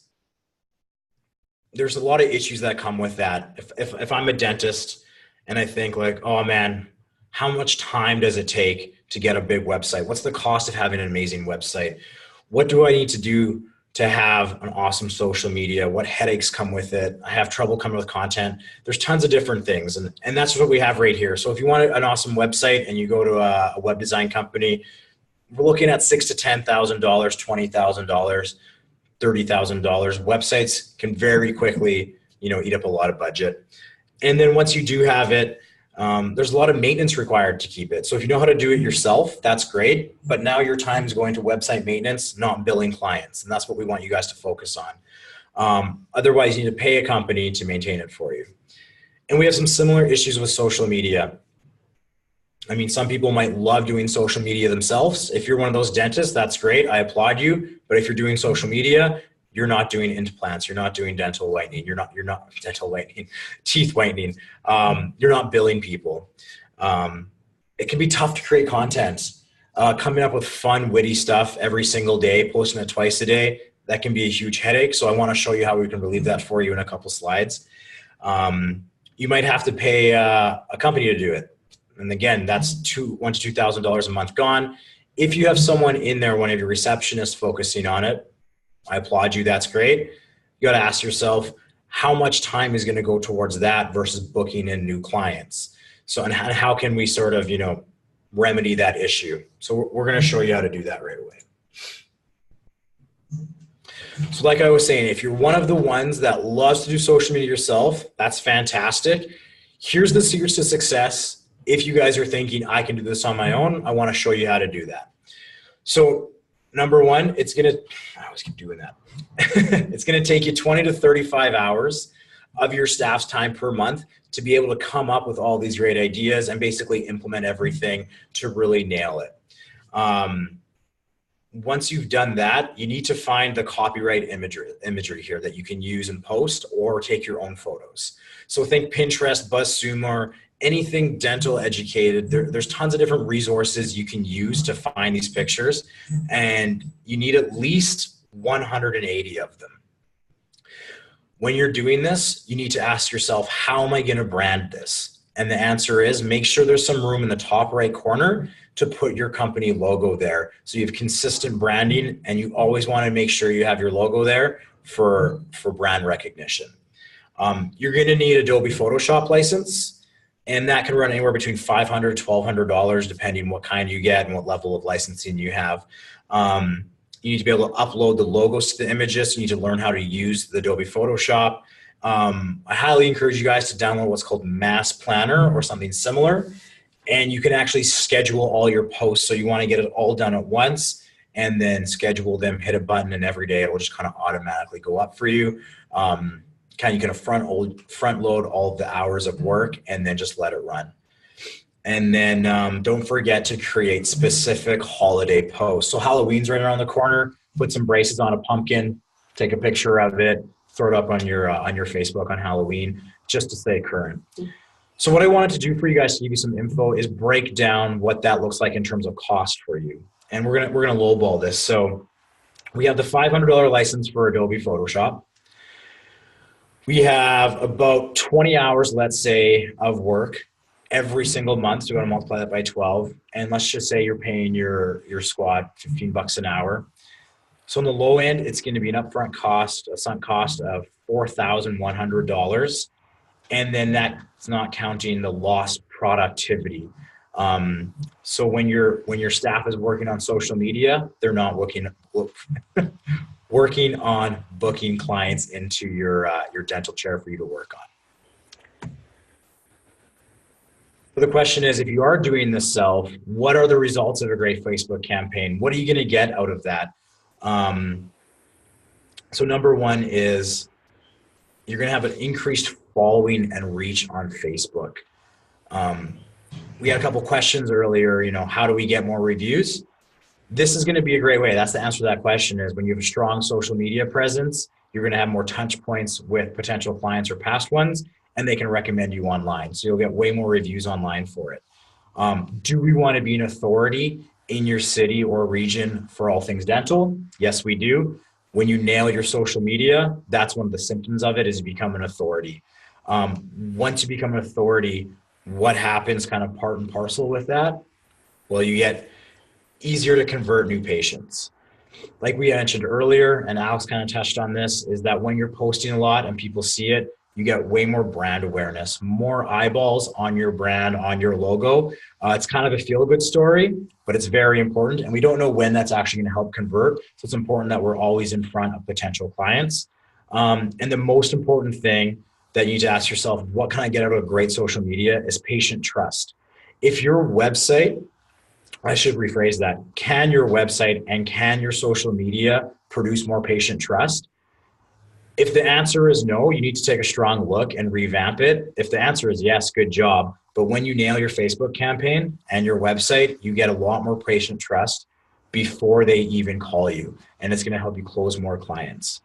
there's a lot of issues that come with that. If I'm a dentist and I think like, oh man, how much time does it take to get a big website? What's the cost of having an amazing website? What do I need to do to have an awesome social media? What headaches come with it? I have trouble coming with content. There's tons of different things. And that's what we have right here. So if you want an awesome website and you go to a web design company, we're looking at $6,000 to $10,000, $20,000, $30,000. Websites can very quickly, eat up a lot of budget. And then once you do have it, there's a lot of maintenance required to keep it. So if you know how to do it yourself, that's great. But now your time is going to website maintenance, not billing clients. And that's what we want you guys to focus on. Otherwise, you need to pay a company to maintain it for you. And we have some similar issues with social media. I mean, some people might love doing social media themselves. If you're one of those dentists, that's great. I applaud you. But if you're doing social media, you're not doing implants. You're not doing dental whitening. You're not dental whitening, teeth whitening. You're not billing people. It can be tough to create content. Coming up with fun, witty stuff every single day, posting it twice a day, that can be a huge headache. So I want to show you how we can relieve that for you in a couple slides. You might have to pay a company to do it. And again, that's $1,000 to $2,000 a month gone. If you have someone in there, one of your receptionists focusing on it, I applaud you. That's great. You got to ask yourself, how much time is going to go towards that versus booking in new clients? So, and how can we sort of, remedy that issue? So we're going to show you how to do that right away. So like I was saying, if you're one of the ones that loves to do social media yourself, that's fantastic. Here's the secrets to success. If you guys are thinking, I can do this on my own, I want to show you how to do that. So number one, I always keep doing that. It's going to take you 20 to 35 hours of your staff's time per month to be able to come up with all these great ideas and basically implement everything to really nail it. Once you've done that, you need to find the copyright imagery here that you can use and post or take your own photos. So think Pinterest, BuzzSumo, anything dental educated. There's tons of different resources you can use to find these pictures, and you need at least 180 of them. When you're doing this, you need to ask yourself, how am I going to brand this? And the answer is, make sure there's some room in the top right corner to put your company logo there. So you have consistent branding, and you always want to make sure you have your logo there for brand recognition. You're going to need Adobe Photoshop license. And that can run anywhere between $500 to $1,200, depending what kind you get and what level of licensing you have. You need to be able to upload the logos to the images. So you need to learn how to use the Adobe Photoshop. I highly encourage you guys to download what's called Mass Planner or something similar. And you can actually schedule all your posts. So you want to get it all done at once and then schedule them, hit a button, and every day it will just kind of automatically go up for you. You can front load all of the hours of work and then just let it run. And then don't forget to create specific holiday posts. So Halloween's right around the corner. Put some braces on a pumpkin, take a picture of it, throw it up on your Facebook on Halloween, just to stay current. So what I wanted to do for you guys to give you some info is break down what that looks like in terms of cost for you. And we're gonna lowball this. So we have the $500 license for Adobe Photoshop. We have about 20 hours, let's say, of work every single month. So we're gonna multiply that by 12. And let's just say you're paying your squad $15 an hour. So on the low end, it's gonna be an upfront cost, a sunk cost of $4,100. And then that's not counting the lost productivity. So when your staff is working on social media, they're not working on booking clients into your dental chair for you to work on. So the question is, if you are doing this self, what are the results of a great Facebook campaign? What are you going to get out of that? So number one is you're going to have an increased following and reach on Facebook. We had a couple questions earlier, how do we get more reviews? This is going to be a great way. That's the answer to that question is when you have a strong social media presence, you're going to have more touch points with potential clients or past ones, and they can recommend you online. So you'll get way more reviews online for it. Do we want to be an authority in your city or region for all things dental? Yes, we do. When you nail your social media, that's one of the symptoms of it is you become an authority. Once you become an authority, what happens kind of part and parcel with that? Well, you get easier to convert new patients. Like we mentioned earlier, and Alex kind of touched on this, is that when you're posting a lot and people see it, you get way more brand awareness, more eyeballs on your brand, on your logo. It's kind of a feel-good story, but it's very important. And we don't know when that's actually going to help convert. So it's important that we're always in front of potential clients. And the most important thing that you need to ask yourself, what can I get out of great social media, is patient trust. If your website, I should rephrase that, can your website and can your social media produce more patient trust? If the answer is no, you need to take a strong look and revamp it. If the answer is yes, good job. But when you nail your Facebook campaign and your website, you get a lot more patient trust before they even call you. And it's going to help you close more clients.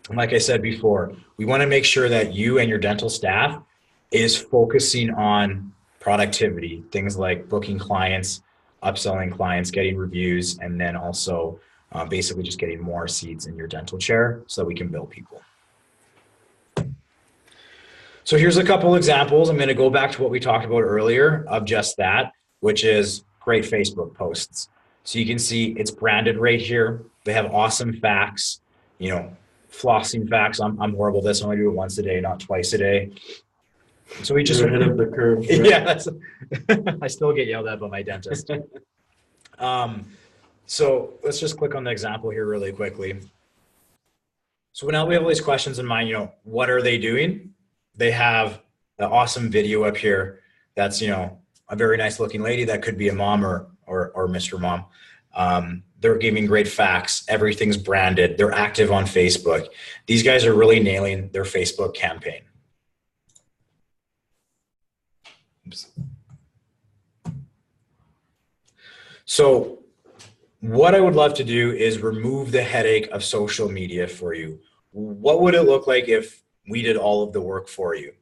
And like I said before, we want to make sure that you and your dental staff is focusing on productivity, things like booking clients, upselling clients, getting reviews, and then also basically just getting more seats in your dental chair so that we can bill people. So here's a couple examples. I'm going to go back to what we talked about earlier of just that, which is great Facebook posts. So you can see it's branded right here. They have awesome facts, flossing facts. I'm horrible at this. I only do it once a day, not twice a day. So we just ahead of the curve. Right? Yeah, I still get yelled at by my dentist. So let's just click on the example here really quickly. So now we have all these questions in mind, what are they doing? They have the awesome video up here. That's, a very nice looking lady. That could be a mom or Mr. Mom. They're giving great facts. Everything's branded. They're active on Facebook. These guys are really nailing their Facebook campaign. Oops. So what I would love to do is remove the headache of social media for you. What would it look like if we did all of the work for you?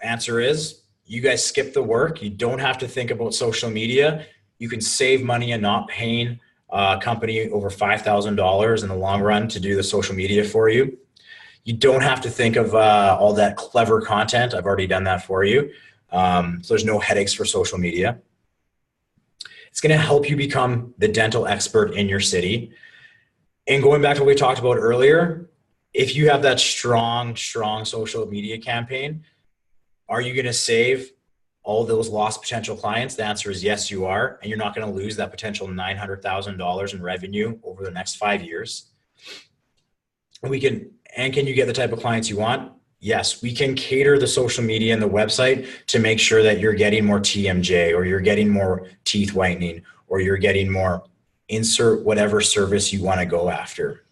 Answer is, you guys skip the work. You don't have to think about social media. You can save money and not paying a company over $5,000 in the long run to do the social media for you. You don't have to think of all that clever content. I've already done that for you. So there's no headaches for social media. It's going to help you become the dental expert in your city. And going back to what we talked about earlier, if you have that strong social media campaign, Are you going to save all those lost potential clients? The answer is yes, you are. And you're not going to lose that potential $900,000 in revenue over the next 5 years. Can you get the type of clients you want? Yes, we can cater the social media and the website to make sure that you're getting more TMJ, or you're getting more teeth whitening, or you're getting more insert whatever service you want to go after.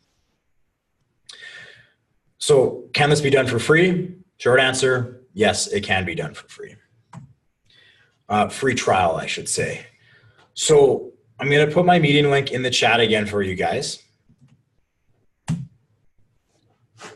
So can this be done for free? Short answer, yes, it can be done for free. Free trial, I should say. So I'm going to put my meeting link in the chat again for you guys.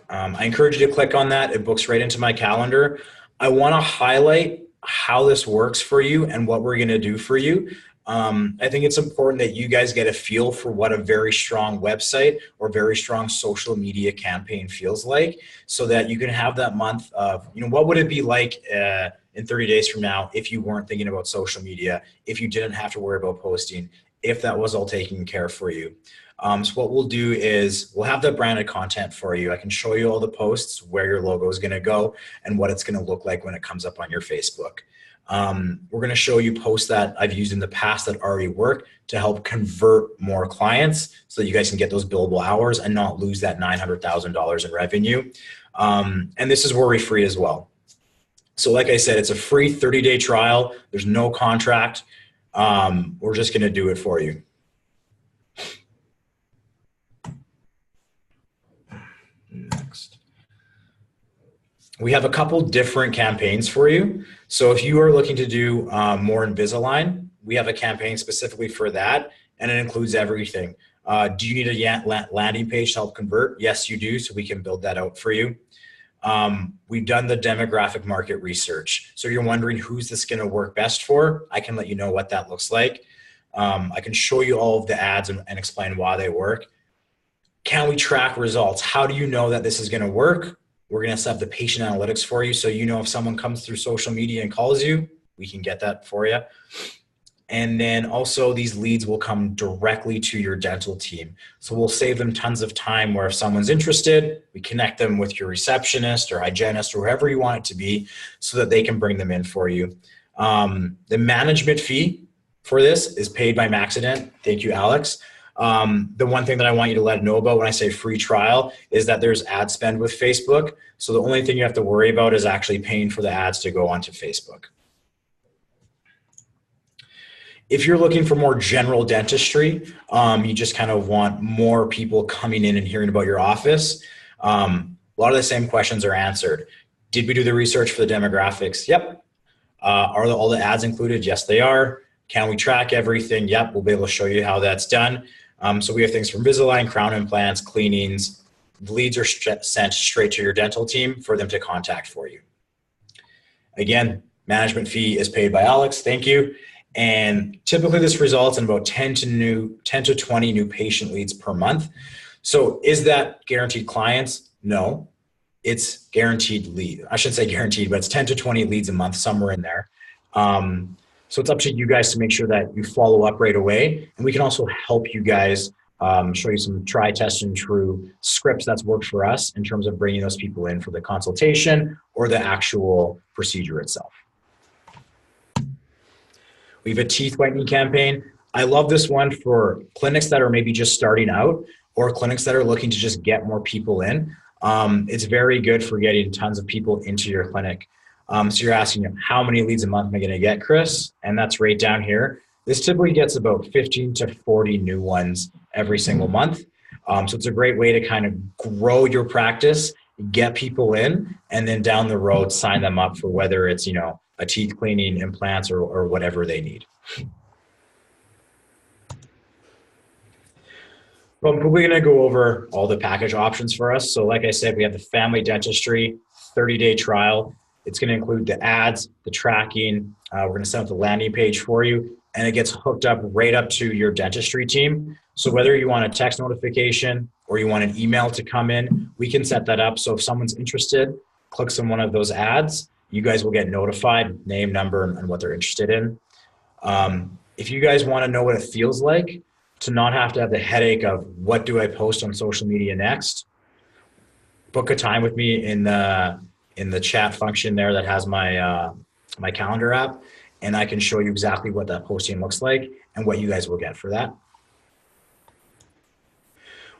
I encourage you to click on that. It books right into my calendar. I want to highlight how this works for you and what we're going to do for you. I think it's important that you guys get a feel for what a very strong website or very strong social media campaign feels like, so that you can have that month of, what would it be like in 30 days from now if you weren't thinking about social media, if you didn't have to worry about posting, if that was all taken care of for you. So what we'll do is we'll have the branded content for you. I can show you all the posts, where your logo is going to go, and what it's going to look like when it comes up on your Facebook. We're going to show you posts that I've used in the past that already work to help convert more clients, so that you guys can get those billable hours and not lose that $900,000 in revenue. And this is worry free as well. So like I said, it's a free 30-day trial. There's no contract. We're just going to do it for you. Next. We have a couple different campaigns for you. So if you are looking to do more Invisalign, we have a campaign specifically for that, and it includes everything. Do you need a landing page to help convert? Yes, you do, so we can build that out for you. We've done the demographic market research. So you're wondering who's this going to work best for? I can let you know what that looks like. I can show you all of the ads and explain why they work. Can we track results? How do you know that this is going to work? We're going to set up the patient analytics for you, so you know if someone comes through social media and calls you, we can get that for you. And then also these leads will come directly to your dental team. So we'll save them tons of time, where if someone's interested, we connect them with your receptionist or hygienist or whoever you want it to be, so that they can bring them in for you. The management fee for this is paid by Maxident. Thank you, Alex. The one thing that I want you to know about when I say free trial is that there's ad spend with Facebook. So the only thing you have to worry about is actually paying for the ads to go onto Facebook. If you're looking for more general dentistry, you just kind of want more people coming in and hearing about your office, a lot of the same questions are answered. Did we do the research for the demographics? Yep. Are all the ads included? Yes, they are. Can we track everything? Yep, we'll be able to show you how that's done. So we have things from Invisalign, crown implants, cleanings. The leads are sent straight to your dental team for them to contact for you. Again, management fee is paid by Alex. Thank you. And typically this results in about 10 to 20 new patient leads per month. So is that guaranteed clients? No, it's guaranteed lead. I shouldn't say guaranteed, but it's 10 to 20 leads a month, somewhere in there. So it's up to you guys to make sure that you follow up right away. And we can also help you guys show you some try, test, and true scripts that's worked for us in terms of bringing those people in for the consultation or the actual procedure itself. We have a teeth whitening campaign. I love this one for clinics that are maybe just starting out, or clinics that are looking to just get more people in. It's very good for getting tons of people into your clinic. So you're asking, how many leads a month am I going to get, Chris? And that's right down here. This typically gets about 15 to 40 new ones every single month. So it's a great way to kind of grow your practice, get people in, and then down the road, sign them up for whether it's, a teeth cleaning, implants, or whatever they need. Well, I'm probably going to go over all the package options for us. So like I said, we have the family dentistry 30-day trial. It's going to include the ads, the tracking. We're going to set up the landing page for you, and it gets hooked up right up to your dentistry team. So whether you want a text notification or you want an email to come in, we can set that up. So if someone's interested, clicks on one of those ads, you guys will get notified, name, number, and what they're interested in. If you guys want to know what it feels like to not have to have the headache of what do I post on social media next, book a time with me in the in the chat function there that has my my calendar app, and I can show you exactly what that posting looks like and what you guys will get for that.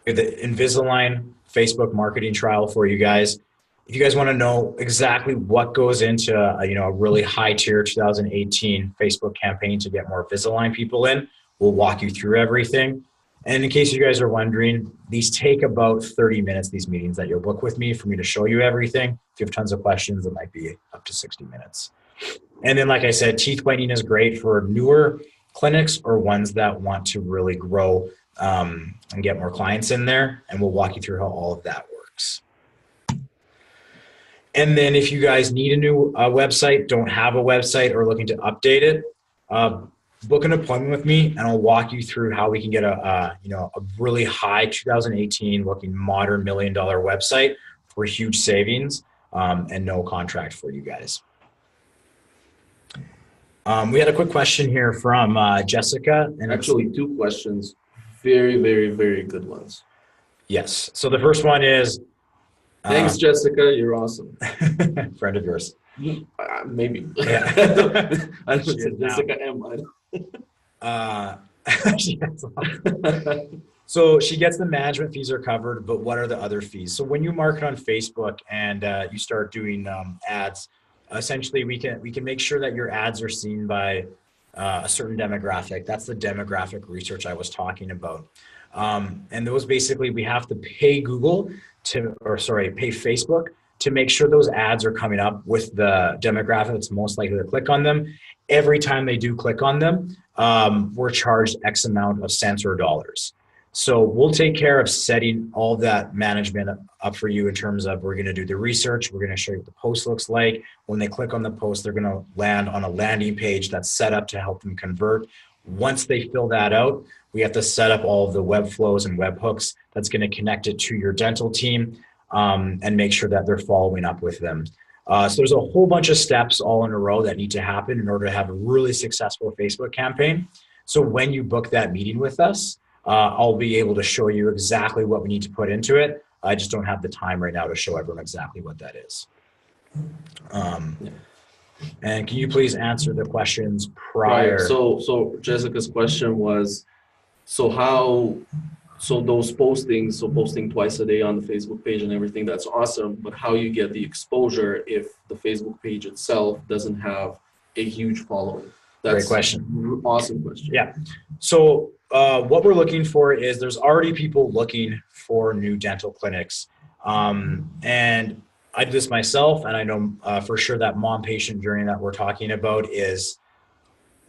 We have the Invisalign Facebook marketing trial for you guys. If you guys want to know exactly what goes into a really high tier 2018 Facebook campaign to get more Invisalign people in, we'll walk you through everything. And in case you guys are wondering, these take about 30 minutes, these meetings that you'll book with me, for me to show you everything. If you have tons of questions, it might be up to 60 minutes. And then, like I said, teeth whitening is great for newer clinics or ones that want to really grow and get more clients in there. And we'll walk you through how all of that works. And then if you guys need a new website, don't have a website, or looking to update it, book an appointment with me, and I'll walk you through how we can get a really high 2018 looking modern $1 million website for huge savings and no contract for you guys. We had a quick question here from Jessica. And actually, 2 questions. Very, very, very good ones. Yes. So the first one is, thanks, Jessica. You're awesome. Friend of yours. Maybe. Yeah. I don't know, Jessica M. So she gets the management fees are covered, but what are the other fees? So when you market on Facebook and you start doing ads, essentially we can make sure that your ads are seen by a certain demographic. That's the demographic research I was talking about. And those basically, we have to pay pay Facebook to make sure those ads are coming up with the demographic that's most likely to click on them. Every time they do click on them, we're charged X amount of cents or dollars. So we'll take care of setting all that management up for you in terms of, we're going to do the research. We're going to show you what the post looks like. When they click on the post, they're going to land on a landing page that's set up to help them convert. Once they fill that out, we have to set up all of the web flows and web hooks that's going to connect it to your dental team and make sure that they're following up with them. So there's a whole bunch of steps all in a row that need to happen in order to have a really successful Facebook campaign. So when you book that meeting with us, I'll be able to show you exactly what we need to put into it. I just don't have the time right now to show everyone exactly what that is. And can you please answer the questions prior? So Jessica's question was, so those postings, so posting twice a day on the Facebook page and everything, that's awesome, but how you get the exposure if the Facebook page itself doesn't have a huge following? That's great question. Awesome question. Yeah. So what we're looking for is, there's already people looking for new dental clinics. And I do this myself, and I know for sure that mom patient journey that we're talking about is,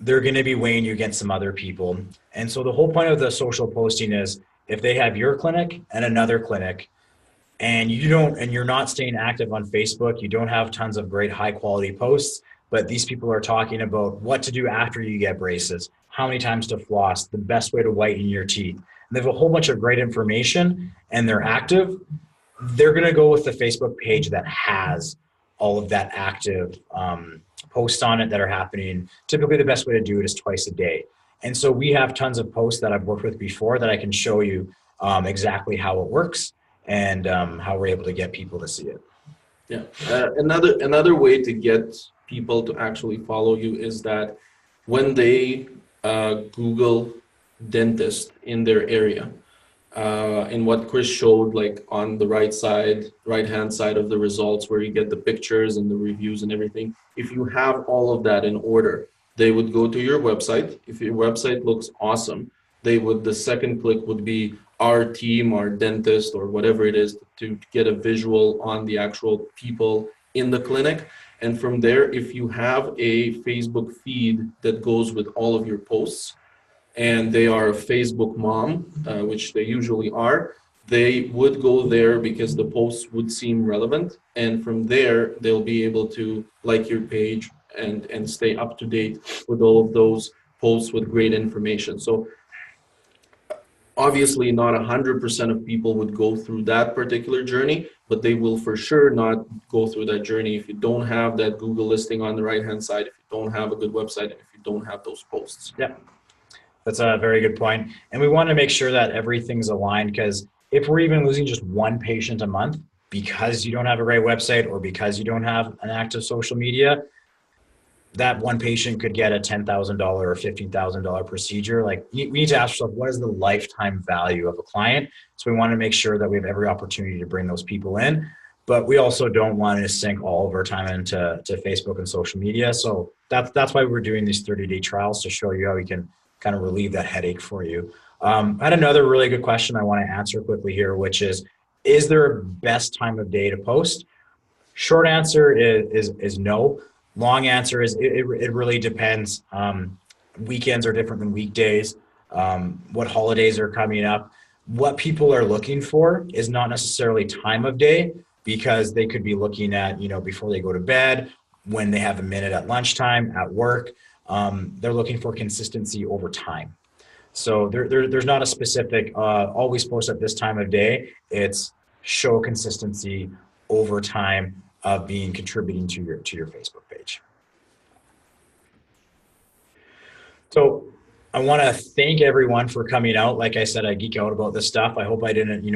they're going to be weighing you against some other people. And so the whole point of the social posting is, if they have your clinic and another clinic, and you're not staying active on Facebook, you don't have tons of great high quality posts, but these people are talking about what to do after you get braces, how many times to floss, the best way to whiten your teeth. And they have a whole bunch of great information, and they're active. They're going to go with the Facebook page that has all of that active posts on it that are happening. Typically, the best way to do it is twice a day. And so we have tons of posts that I've worked with before that I can show you exactly how it works and how we're able to get people to see it. Yeah. Another way to get people to actually follow you is that when they Google dentist in their area, and what Chris showed, like on the right hand side of the results, where you get the pictures and the reviews and everything, if you have all of that in order, they would go to your website. If your website looks awesome, the second click would be our team, our dentist, or whatever it is, to get a visual on the actual people in the clinic. And from there, if you have a Facebook feed that goes with all of your posts, and they are a Facebook mom, which they usually are, they would go there because the posts would seem relevant. And from there, they'll be able to like your page and stay up to date with all of those posts with great information. So obviously not 100% of people would go through that particular journey, but they will for sure not go through that journey if you don't have that Google listing on the right-hand side, if you don't have a good website, and if you don't have those posts. Yeah. That's a very good point. And we want to make sure that everything's aligned, because if we're even losing just one patient a month, because you don't have a great website or because you don't have an active social media, that one patient could get a $10,000 or $15,000 procedure. Like, we need to ask ourselves, what is the lifetime value of a client? So we want to make sure that we have every opportunity to bring those people in, but we also don't want to sink all of our time into Facebook and social media. So that's why we're doing these 30-day trials, to show you how we can kind of relieve that headache for you. I had another really good question I want to answer quickly here, which is there a best time of day to post? Short answer is no. Long answer is it really depends. Weekends are different than weekdays. What holidays are coming up? What people are looking for is not necessarily time of day, because they could be looking at, before they go to bed, when they have a minute at lunchtime, at work. They're looking for consistency over time. So there's not a specific always post at this time of day. It's show consistency over time of being contributing to your Facebook page. So I want to thank everyone for coming out. Like I said, I geek out about this stuff. I hope I didn't,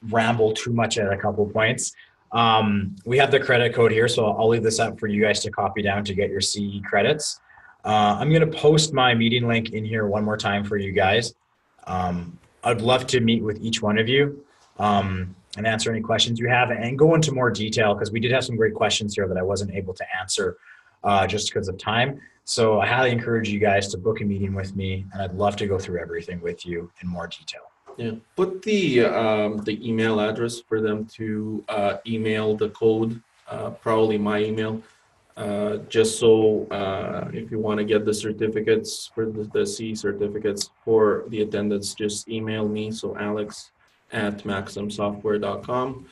ramble too much at a couple points. We have the credit code here, so I'll leave this up for you guys to copy down to get your CE credits. I'm going to post my meeting link in here one more time for you guys. I'd love to meet with each one of you and answer any questions you have and go into more detail, because we did have some great questions here that I wasn't able to answer just because of time. So I highly encourage you guys to book a meeting with me, and I'd love to go through everything with you in more detail. Yeah, put the email address for them to email the code, probably my email, just so if you want to get the certificates for the CE certificates for the attendance, just email me. So alex@maximsoftware.com.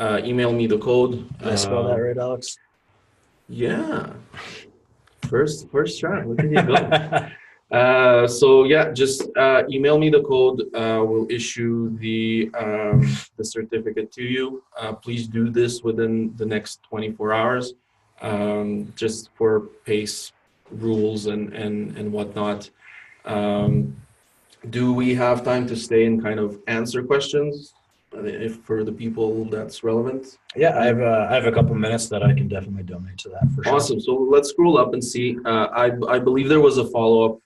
Email me the code. Did I spell that right, Alex? Yeah. First try. Look at you go. So yeah, just email me the code. We'll issue the certificate to you. Please do this within the next 24 hours, just for pace rules and whatnot. Do we have time to stay and kind of answer questions if for the people that's relevant? Yeah, I have a couple minutes that I can definitely donate to that for sure. Awesome. So let's scroll up and see. I believe there was a follow-up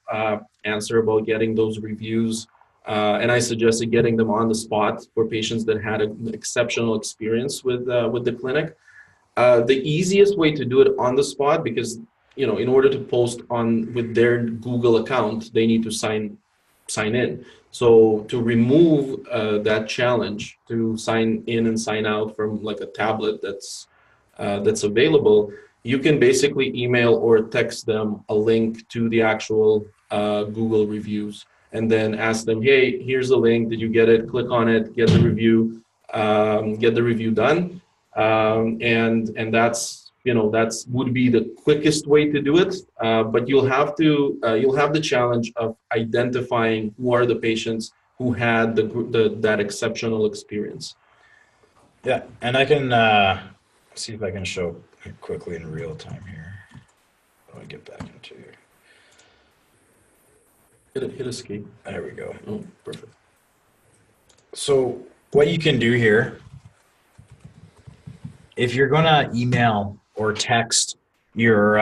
answer about getting those reviews, and I suggested getting them on the spot for patients that had an exceptional experience with the clinic. The easiest way to do it on the spot, because in order to post on with their Google account, they need to sign in. So to remove that challenge to sign in and sign out from like a tablet that's available, you can basically email or text them a link to the actual Google reviews, and then ask them, hey, here's the link. Did you get it? Click on it, get the review done. And that's would be the quickest way to do it. But you'll have the challenge of identifying who are the patients who had that exceptional experience. Yeah, and I can see if I can show it quickly in real time here. Let me get back into here. Hit escape. There we go. Oh, perfect. So what you can do here, if you're gonna email or text your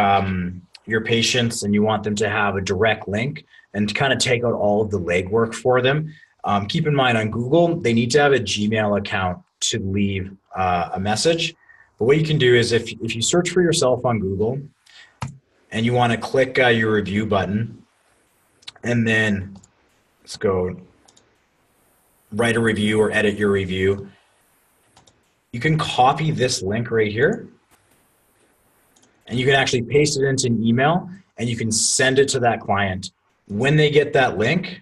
patients and you want them to have a direct link and to kind of take out all of the legwork for them, keep in mind on Google, they need to have a Gmail account to leave a message. But what you can do is if you search for yourself on Google and you want to click your review button, and then let's go write a review or edit your review, you can copy this link right here, and you can actually paste it into an email, and you can send it to that client. When they get that link,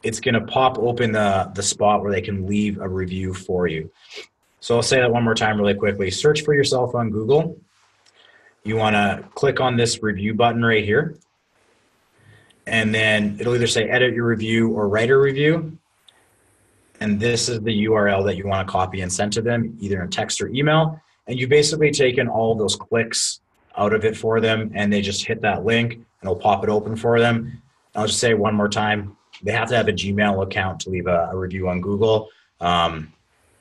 it's going to pop open the spot where they can leave a review for you. So I'll say that one more time really quickly. Search for yourself on Google. You want to click on this review button right here, and then it'll either say edit your review or write a review. And this is the URL that you want to copy and send to them, either in text or email. And you've basically taken all those clicks out of it for them, and they just hit that link and it'll pop it open for them. And I'll just say one more time, they have to have a Gmail account to leave a review on Google.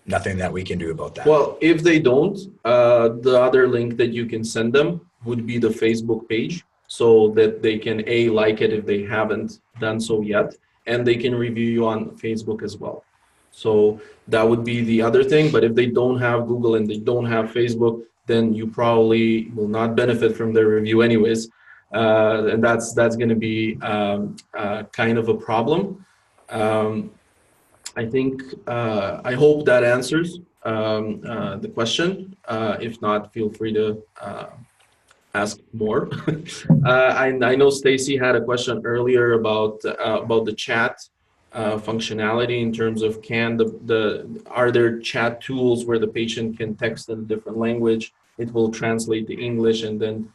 Nothing that we can do about that. Well, if they don't, the other link that you can send them would be the Facebook page, so that they can like it if they haven't done so yet, and they can review you on Facebook as well. So that would be the other thing. But if they don't have Google and they don't have Facebook, then you probably will not benefit from their review anyways, and that's going to be kind of a problem. Um, I think I hope that answers the question. If not, feel free to ask more. I know Stacy had a question earlier about the chat functionality in terms of are there chat tools where the patient can text in a different language? It will translate to English, and then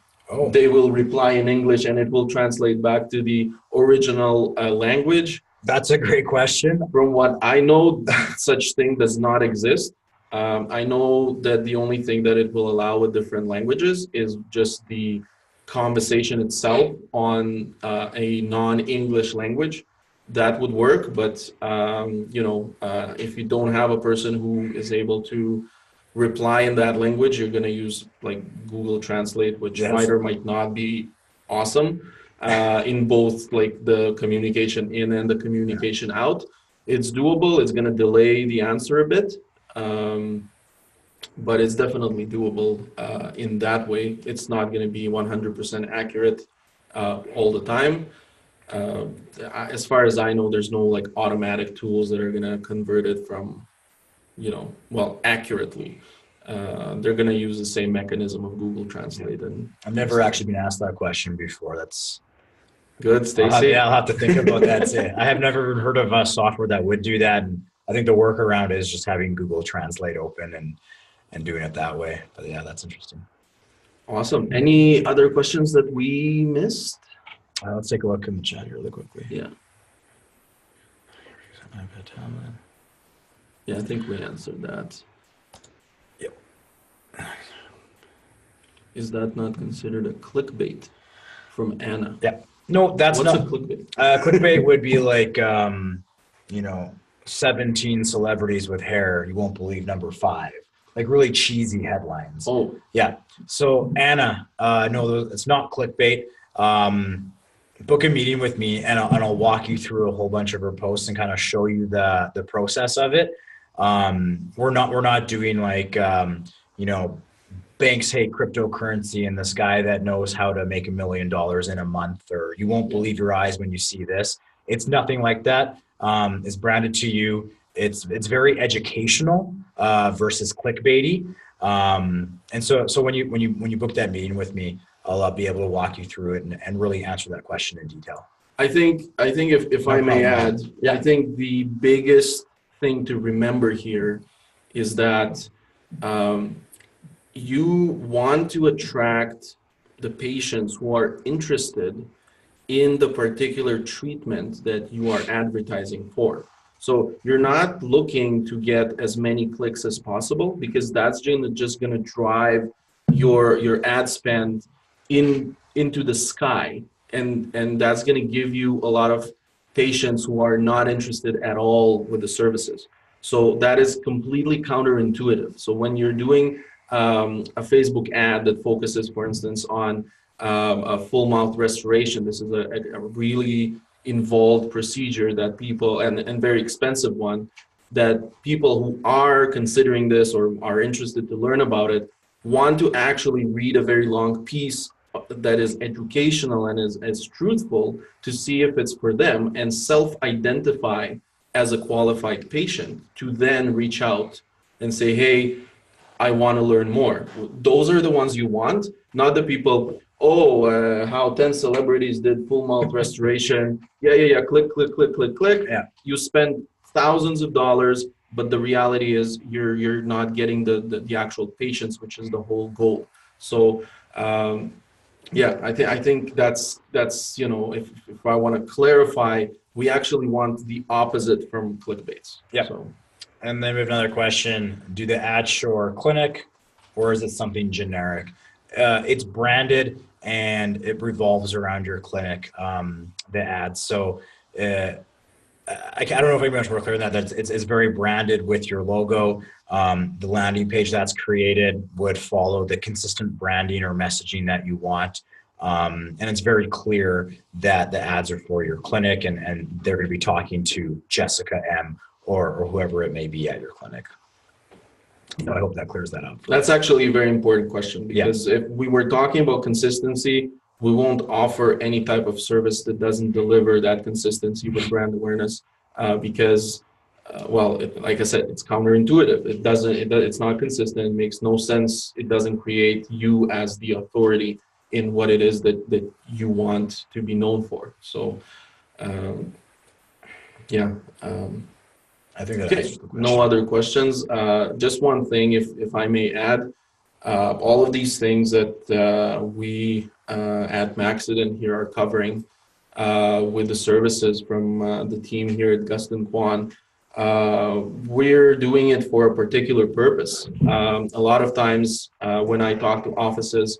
they will reply in English, and it will translate back to the original language. That's a great question. From what I know, such thing does not exist. I know that the only thing that it will allow with different languages is just the conversation itself on a non-English language. That would work, but if you don't have a person who is able to reply in that language, you're going to use like Google Translate, which might not be awesome. In both like the communication in and the communication out. It's doable. It's going to delay the answer a bit, but it's definitely doable in that way. It's not going to be 100% accurate all the time. As far as I know, there's no like automatic tools that are going to convert it from, accurately. They're going to use the same mechanism of Google Translate. And I've never actually been asked that question before. That's good, Stacy. I'll have to think about that too. I have never heard of a software that would do that. And I think the workaround is just having Google Translate open and doing it that way. But yeah, that's interesting. Awesome. Any other questions that we missed? Let's take a look in the chat here really quickly. Yeah. Yeah, I think we answered that. Yep. Is that not considered a clickbait? From Anna. Yeah. No, that's What's not. A clickbait? Clickbait would be like, 17 celebrities with hair. You won't believe number 5. Like really cheesy headlines. Oh. Yeah. So Anna, no, it's not clickbait. Book a meeting with me and I'll walk you through a whole bunch of her posts and kind of show you the process of it. We're not doing like, banks hate cryptocurrency and this guy that knows how to make $1 million in a month, or you won't believe your eyes when you see this. It's nothing like that. It's branded to you. It's very educational versus clickbaity. And so when you book that meeting with me, I'll be able to walk you through it and really answer that question in detail. I think if I may add, I think the biggest thing to remember here is that you want to attract the patients who are interested in the particular treatment that you are advertising for. So you're not looking to get as many clicks as possible, because that's just going to drive your ad spend into the sky, and that's going to give you a lot of patients who are not interested at all with the services. So that is completely counterintuitive. So when you're doing a Facebook ad that focuses, for instance, on a full mouth restoration, this is a really involved procedure that people, and very expensive one, that people who are considering this or are interested to learn about it want to actually read a very long piece that is educational and is truthful to see if it's for them, and self-identify as a qualified patient to then reach out and say, hey, I want to learn more. Those are the ones you want, not the people, how 10 celebrities did full mouth restoration. Yeah. Click. Yeah. You spend thousands of dollars, but the reality is you're not getting the actual patients, which is the whole goal. So I think that's if I want to clarify, we actually want the opposite from clickbaits. Yeah. So. And then we have another question. Do the ads show our clinic, or is it something generic? It's branded and it revolves around your clinic, the ads. So I don't know if I can be much more clear than that. It's very branded with your logo. The landing page that's created would follow the consistent branding or messaging that you want. And it's very clear that the ads are for your clinic and they're going to be talking to Jessica M or whoever it may be at your clinic. So I hope that clears that up. That's actually a very important question, because if we were talking about consistency, we won't offer any type of service that doesn't deliver that consistency with brand awareness, because, like I said, it's counterintuitive. It's not consistent. It makes no sense. It doesn't create you as the authority in what it is that you want to be known for. So, um, yeah. I think that Okay, answers the question. no other questions. Just one thing, if I may add, all of these things that we at Maxident here are covering with the services from the team here at Gustin Kwan, we're doing it for a particular purpose. A lot of times when I talk to offices,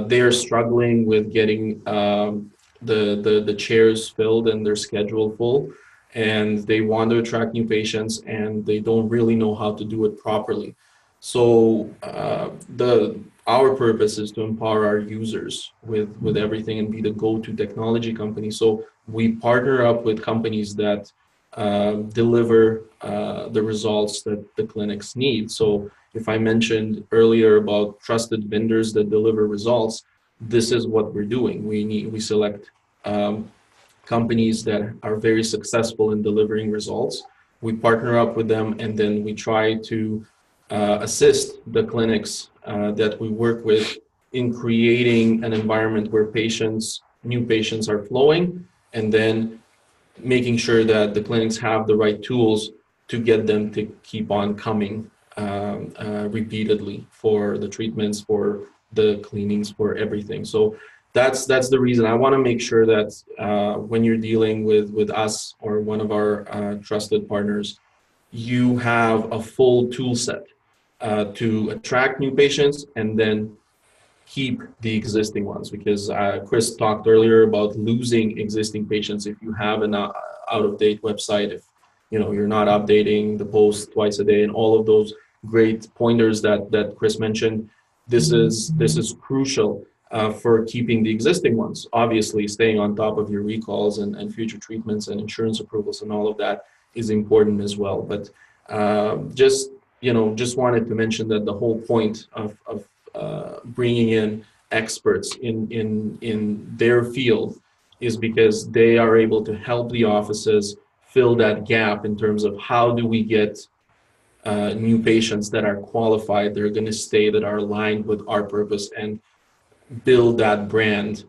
they are struggling with getting the chairs filled and their schedule full, and they want to attract new patients and they don't really know how to do it properly. So our purpose is to empower our users with everything and be the go-to technology company. So we partner up with companies that deliver the results that the clinics need. So if I mentioned earlier about trusted vendors that deliver results, this is what we're doing. We select companies that are very successful in delivering results. We partner up with them, and then we try to assist the clinics that we work with in creating an environment where new patients are flowing, and then making sure that the clinics have the right tools to get them to keep on coming repeatedly for the treatments, for the cleanings, for everything. So that's the reason I want to make sure that when you're dealing with us or one of our trusted partners, you have a full tool set to attract new patients and then keep the existing ones, because Chris talked earlier about losing existing patients if you have an out-of-date website, if you're not updating the post twice a day, and all of those great pointers that Chris mentioned. This is crucial for keeping the existing ones. Obviously, staying on top of your recalls and future treatments and insurance approvals and all of that is important as well. But just wanted to mention that the whole point of bringing in experts in their field is because they are able to help the offices fill that gap in terms of how do we get new patients that are qualified, they're going to stay, that are aligned with our purpose, and build that brand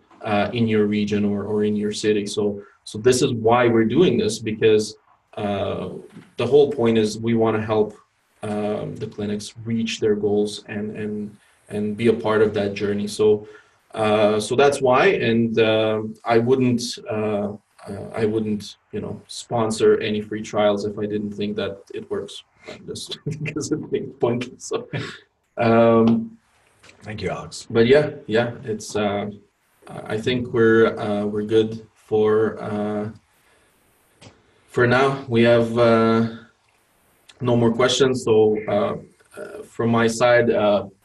in your region or in your city. So this is why we're doing this, because the whole point is we want to help the clinics reach their goals and be a part of that journey. So that's why, and I wouldn't sponsor any free trials if I didn't think that it works, just because it makes pointless. So Thank you, Alex. but yeah, it's I think we're good for now. We have no more questions. So from my side,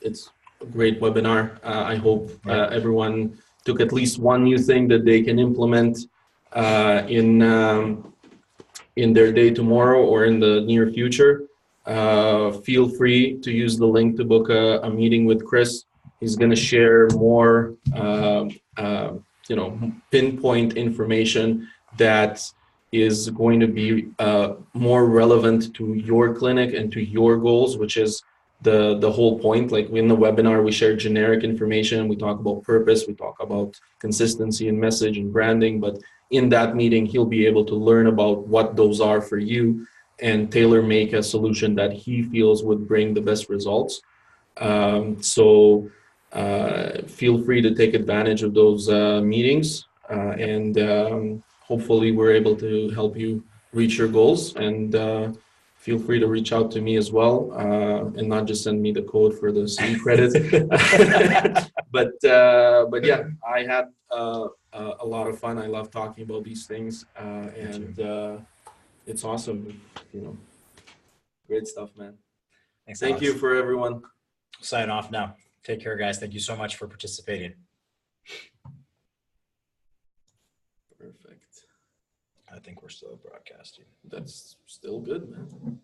it's a great webinar. I hope everyone took at least one new thing that they can implement in their day tomorrow or in the near future. Feel free to use the link to book a meeting with Chris. He's going to share more pinpoint information that is going to be more relevant to your clinic and to your goals, which is the whole point. Like in the webinar, we share generic information. We talk about purpose. We talk about consistency and message and branding. But in that meeting, he'll be able to learn about what those are for you and tailor make a solution that he feels would bring the best results. So feel free to take advantage of those meetings, and hopefully we're able to help you reach your goals. And feel free to reach out to me as well, and not just send me the code for the CE credits. but yeah, I had a lot of fun. I love talking about these things, and it's awesome. You know, great stuff, man. Thanks, Thank Alex. you for everyone. Sign off now. Take care, guys. Thank you so much for participating. Perfect. I think we're still broadcasting. That's still good, man.